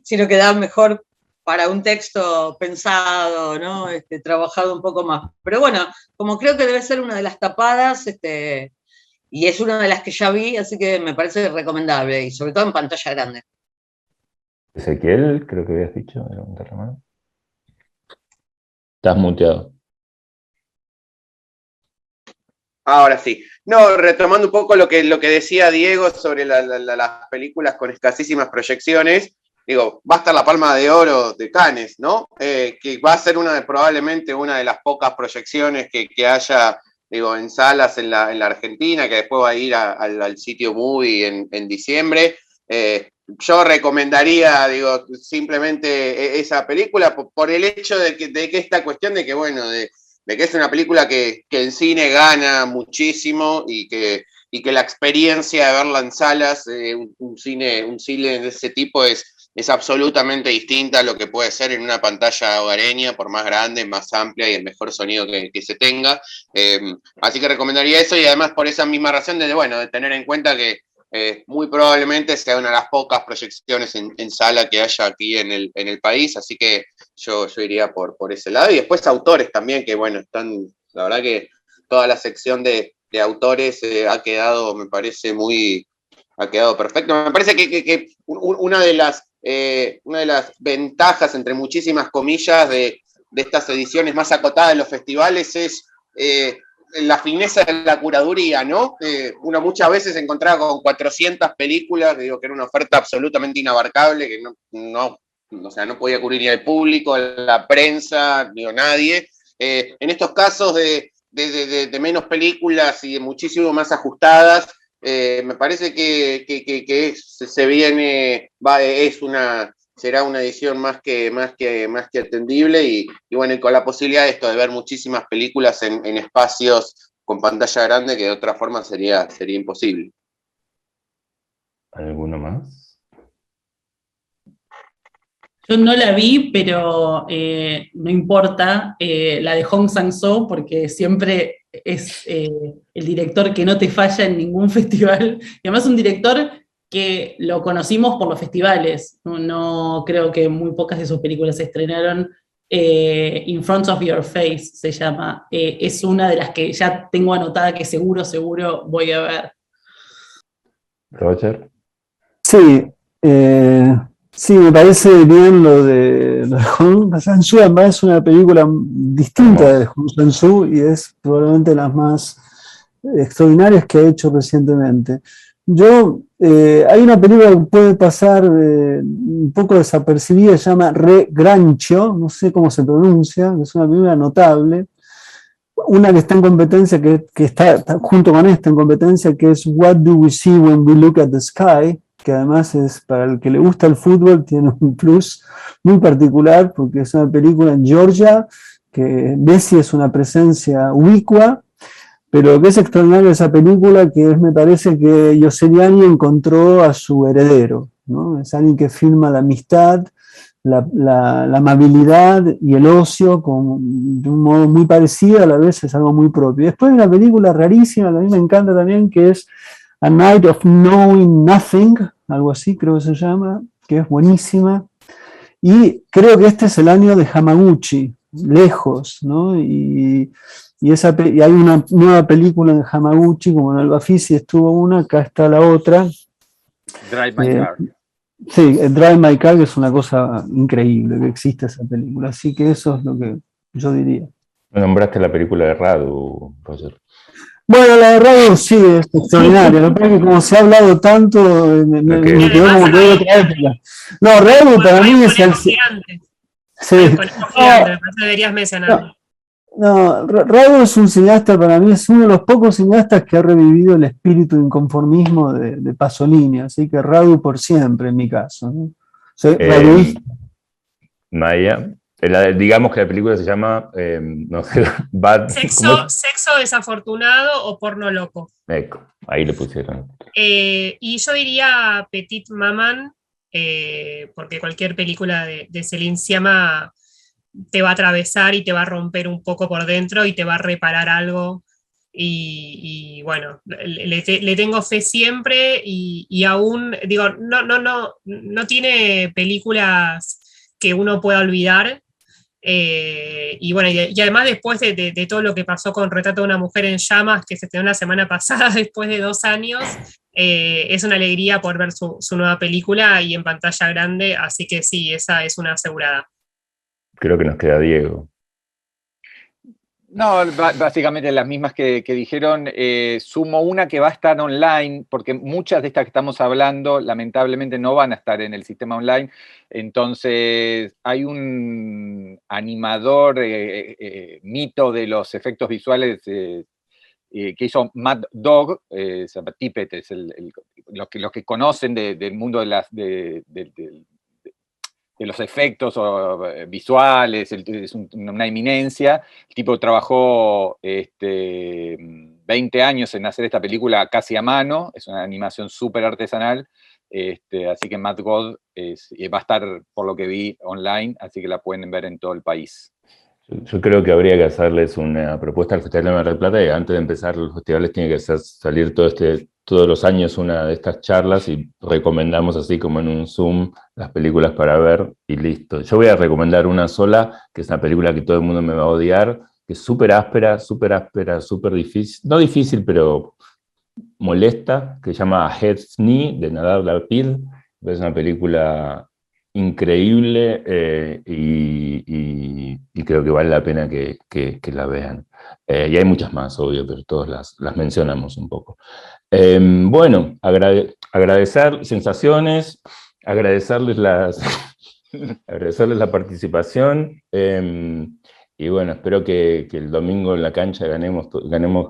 Speaker 7: sino que da mejor para un texto pensado, ¿no? Trabajado un poco más. Pero bueno, como creo que debe ser una de las tapadas, y es una de las que ya vi, así que me parece recomendable, y sobre todo en pantalla grande.
Speaker 2: Ezequiel, creo que habías dicho, levantar la mano. Estás muteado.
Speaker 4: Ahora sí. No, retomando un poco lo que decía Diego sobre las películas con escasísimas proyecciones, digo, va a estar la Palma de Oro de Cannes, ¿no? Que va a ser probablemente una de las pocas proyecciones que haya, digo, en salas en la Argentina, que después va a ir al sitio Movie en diciembre. Yo recomendaría, digo, simplemente esa película por el hecho de que esta cuestión de que, bueno, de que es una película que en cine gana muchísimo, y que la experiencia de verla en salas, un cine de ese tipo es absolutamente distinta a lo que puede ser en una pantalla hogareña, por más grande, más amplia y el mejor sonido que se tenga. Así que recomendaría eso, y además por esa misma razón de tener en cuenta que muy probablemente sea una de las pocas proyecciones en sala que haya aquí en el país, así que yo iría por ese lado. Y después autores también, que bueno, la verdad que toda la sección de autores ha quedado, me parece ha quedado perfecto. Me parece que una de las ventajas, entre muchísimas comillas, de estas ediciones más acotadas de los festivales es la fineza de la curaduría, ¿no? Uno muchas veces se encontraba con 400 películas, digo, que era una oferta absolutamente inabarcable, que no podía cubrir ni al público, la prensa, ni a nadie. En estos casos de menos películas y de muchísimo más ajustadas, me parece que se viene, será una edición más que atendible, y bueno, y con la posibilidad de ver muchísimas películas en espacios con pantalla grande, que de otra forma sería imposible.
Speaker 2: ¿Alguno más?
Speaker 6: Yo no la vi, pero no importa, la de Hong Sang-soo, porque siempre es el director que no te falla en ningún festival, y además un director que lo conocimos por los festivales. No creo que muy pocas de sus películas se estrenaron. In Front of Your Face se llama. Es una de las que ya tengo anotada que seguro voy a ver.
Speaker 2: Roger.
Speaker 8: Sí, sí, me parece bien lo de Hong Sang-soo. Además es una película distinta de Hong Sang-soo y es probablemente las más extraordinarias que ha hecho recientemente. Hay una película que puede pasar un poco desapercibida, se llama Re Grancho, no sé cómo se pronuncia, es una película notable. Una que está en competencia, que está junto con esta en competencia, que es What Do We See When We Look at the Sky, que además es, para el que le gusta el fútbol, tiene un plus muy particular, porque es una película en Georgia, que Messi es una presencia ubicua, pero lo que es extraordinario de esa película, que me parece que Yosseliani encontró a su heredero, ¿no? Es alguien que filma la amistad, la amabilidad y el ocio de un modo muy parecido, a la vez es algo muy propio. Después hay una película rarísima que a mí me encanta también, que es A Night of Knowing Nothing, algo así creo que se llama, que es buenísima. Y creo que este es el año de Hamaguchi, Lejos, ¿no? Y hay una nueva película de Hamaguchi, como en el Bafisi estuvo una, acá está la otra.
Speaker 5: Drive My Car.
Speaker 8: Sí, Drive My Car, que es una cosa increíble que existe esa película. Así que eso es lo que yo diría.
Speaker 2: Nombraste la película de Radu, Roger.
Speaker 8: Bueno, la de Radu sí es extraordinaria. Lo que pasa es que como se ha hablado tanto, me quedó como que de otra época. No, Radu para mí es el... Sí.
Speaker 3: El Conejo Gigante, deberías mencionarlo.
Speaker 8: No, Radu es un cineasta, para mí es uno de los pocos cineastas que ha revivido el espíritu de inconformismo de Pasolini, así que Radu por siempre en mi caso, ¿no? Soy raduista.
Speaker 2: Maya, digamos que la película se llama no sé,
Speaker 3: Sexo desafortunado o porno loco.
Speaker 2: Ahí le pusieron.
Speaker 3: Y yo diría Petit Maman, porque cualquier película de Céline Sciamma te va a atravesar y te va a romper un poco por dentro y te va a reparar algo. Y bueno, le tengo fe siempre y aún, digo, no tiene películas que uno pueda olvidar. Y bueno, y además después de todo lo que pasó con Retrato de una mujer en llamas, que se estrenó la semana pasada después de 2 años, es una alegría por ver su nueva película y en pantalla grande, así que sí, esa es una asegurada.
Speaker 2: Creo que nos queda Diego.
Speaker 5: No, básicamente las mismas que dijeron. Sumo una que va a estar online, porque muchas de estas que estamos hablando lamentablemente no van a estar en el sistema online. Entonces hay un animador mito de los efectos visuales que hizo Mad Dog, Tippett es los que conocen del mundo de los efectos visuales, es una eminencia. El tipo trabajó 20 años en hacer esta película casi a mano, es una animación súper artesanal, así que Mad God va a estar, por lo que vi, online, así que la pueden ver en todo el país.
Speaker 2: Yo creo que habría que hacerles una propuesta al Festival de Mar del Plata, y antes de empezar los festivales tiene que salir todos los años una de estas charlas y recomendamos así como en un Zoom las películas para ver y listo. Yo voy a recomendar una sola, que es una película que todo el mundo me va a odiar, que es súper áspera, súper difícil, no difícil, pero molesta, que se llama Head's Knee, de Nadav Lapid. Es una película increíble y creo que vale la pena que la vean. Y hay muchas más, obvio, pero todas las mencionamos un poco. Bueno, agradecer sensaciones, agradecerles la participación, y bueno, espero que el domingo en la cancha ganemos,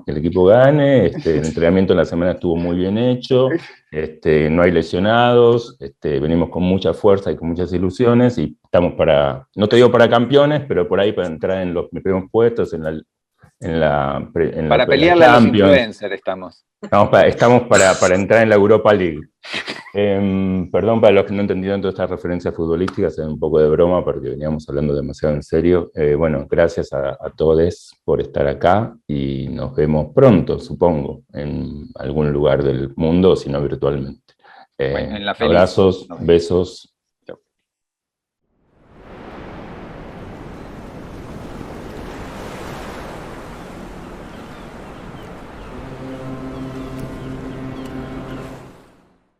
Speaker 2: que el equipo gane. El entrenamiento en la semana estuvo muy bien hecho, no hay lesionados, venimos con mucha fuerza y con muchas ilusiones, y estamos no te digo para campeones, pero por ahí para entrar en los primeros puestos en
Speaker 5: Para pelearle a los influencers estamos.
Speaker 2: Estamos para entrar en la Europa League. Perdón para los que no entendieron todas estas referencias futbolísticas, es un poco de broma porque veníamos hablando demasiado en serio. Bueno, gracias a todos por estar acá y nos vemos pronto, supongo, en algún lugar del mundo, si no virtualmente.
Speaker 5: En la
Speaker 2: abrazos, besos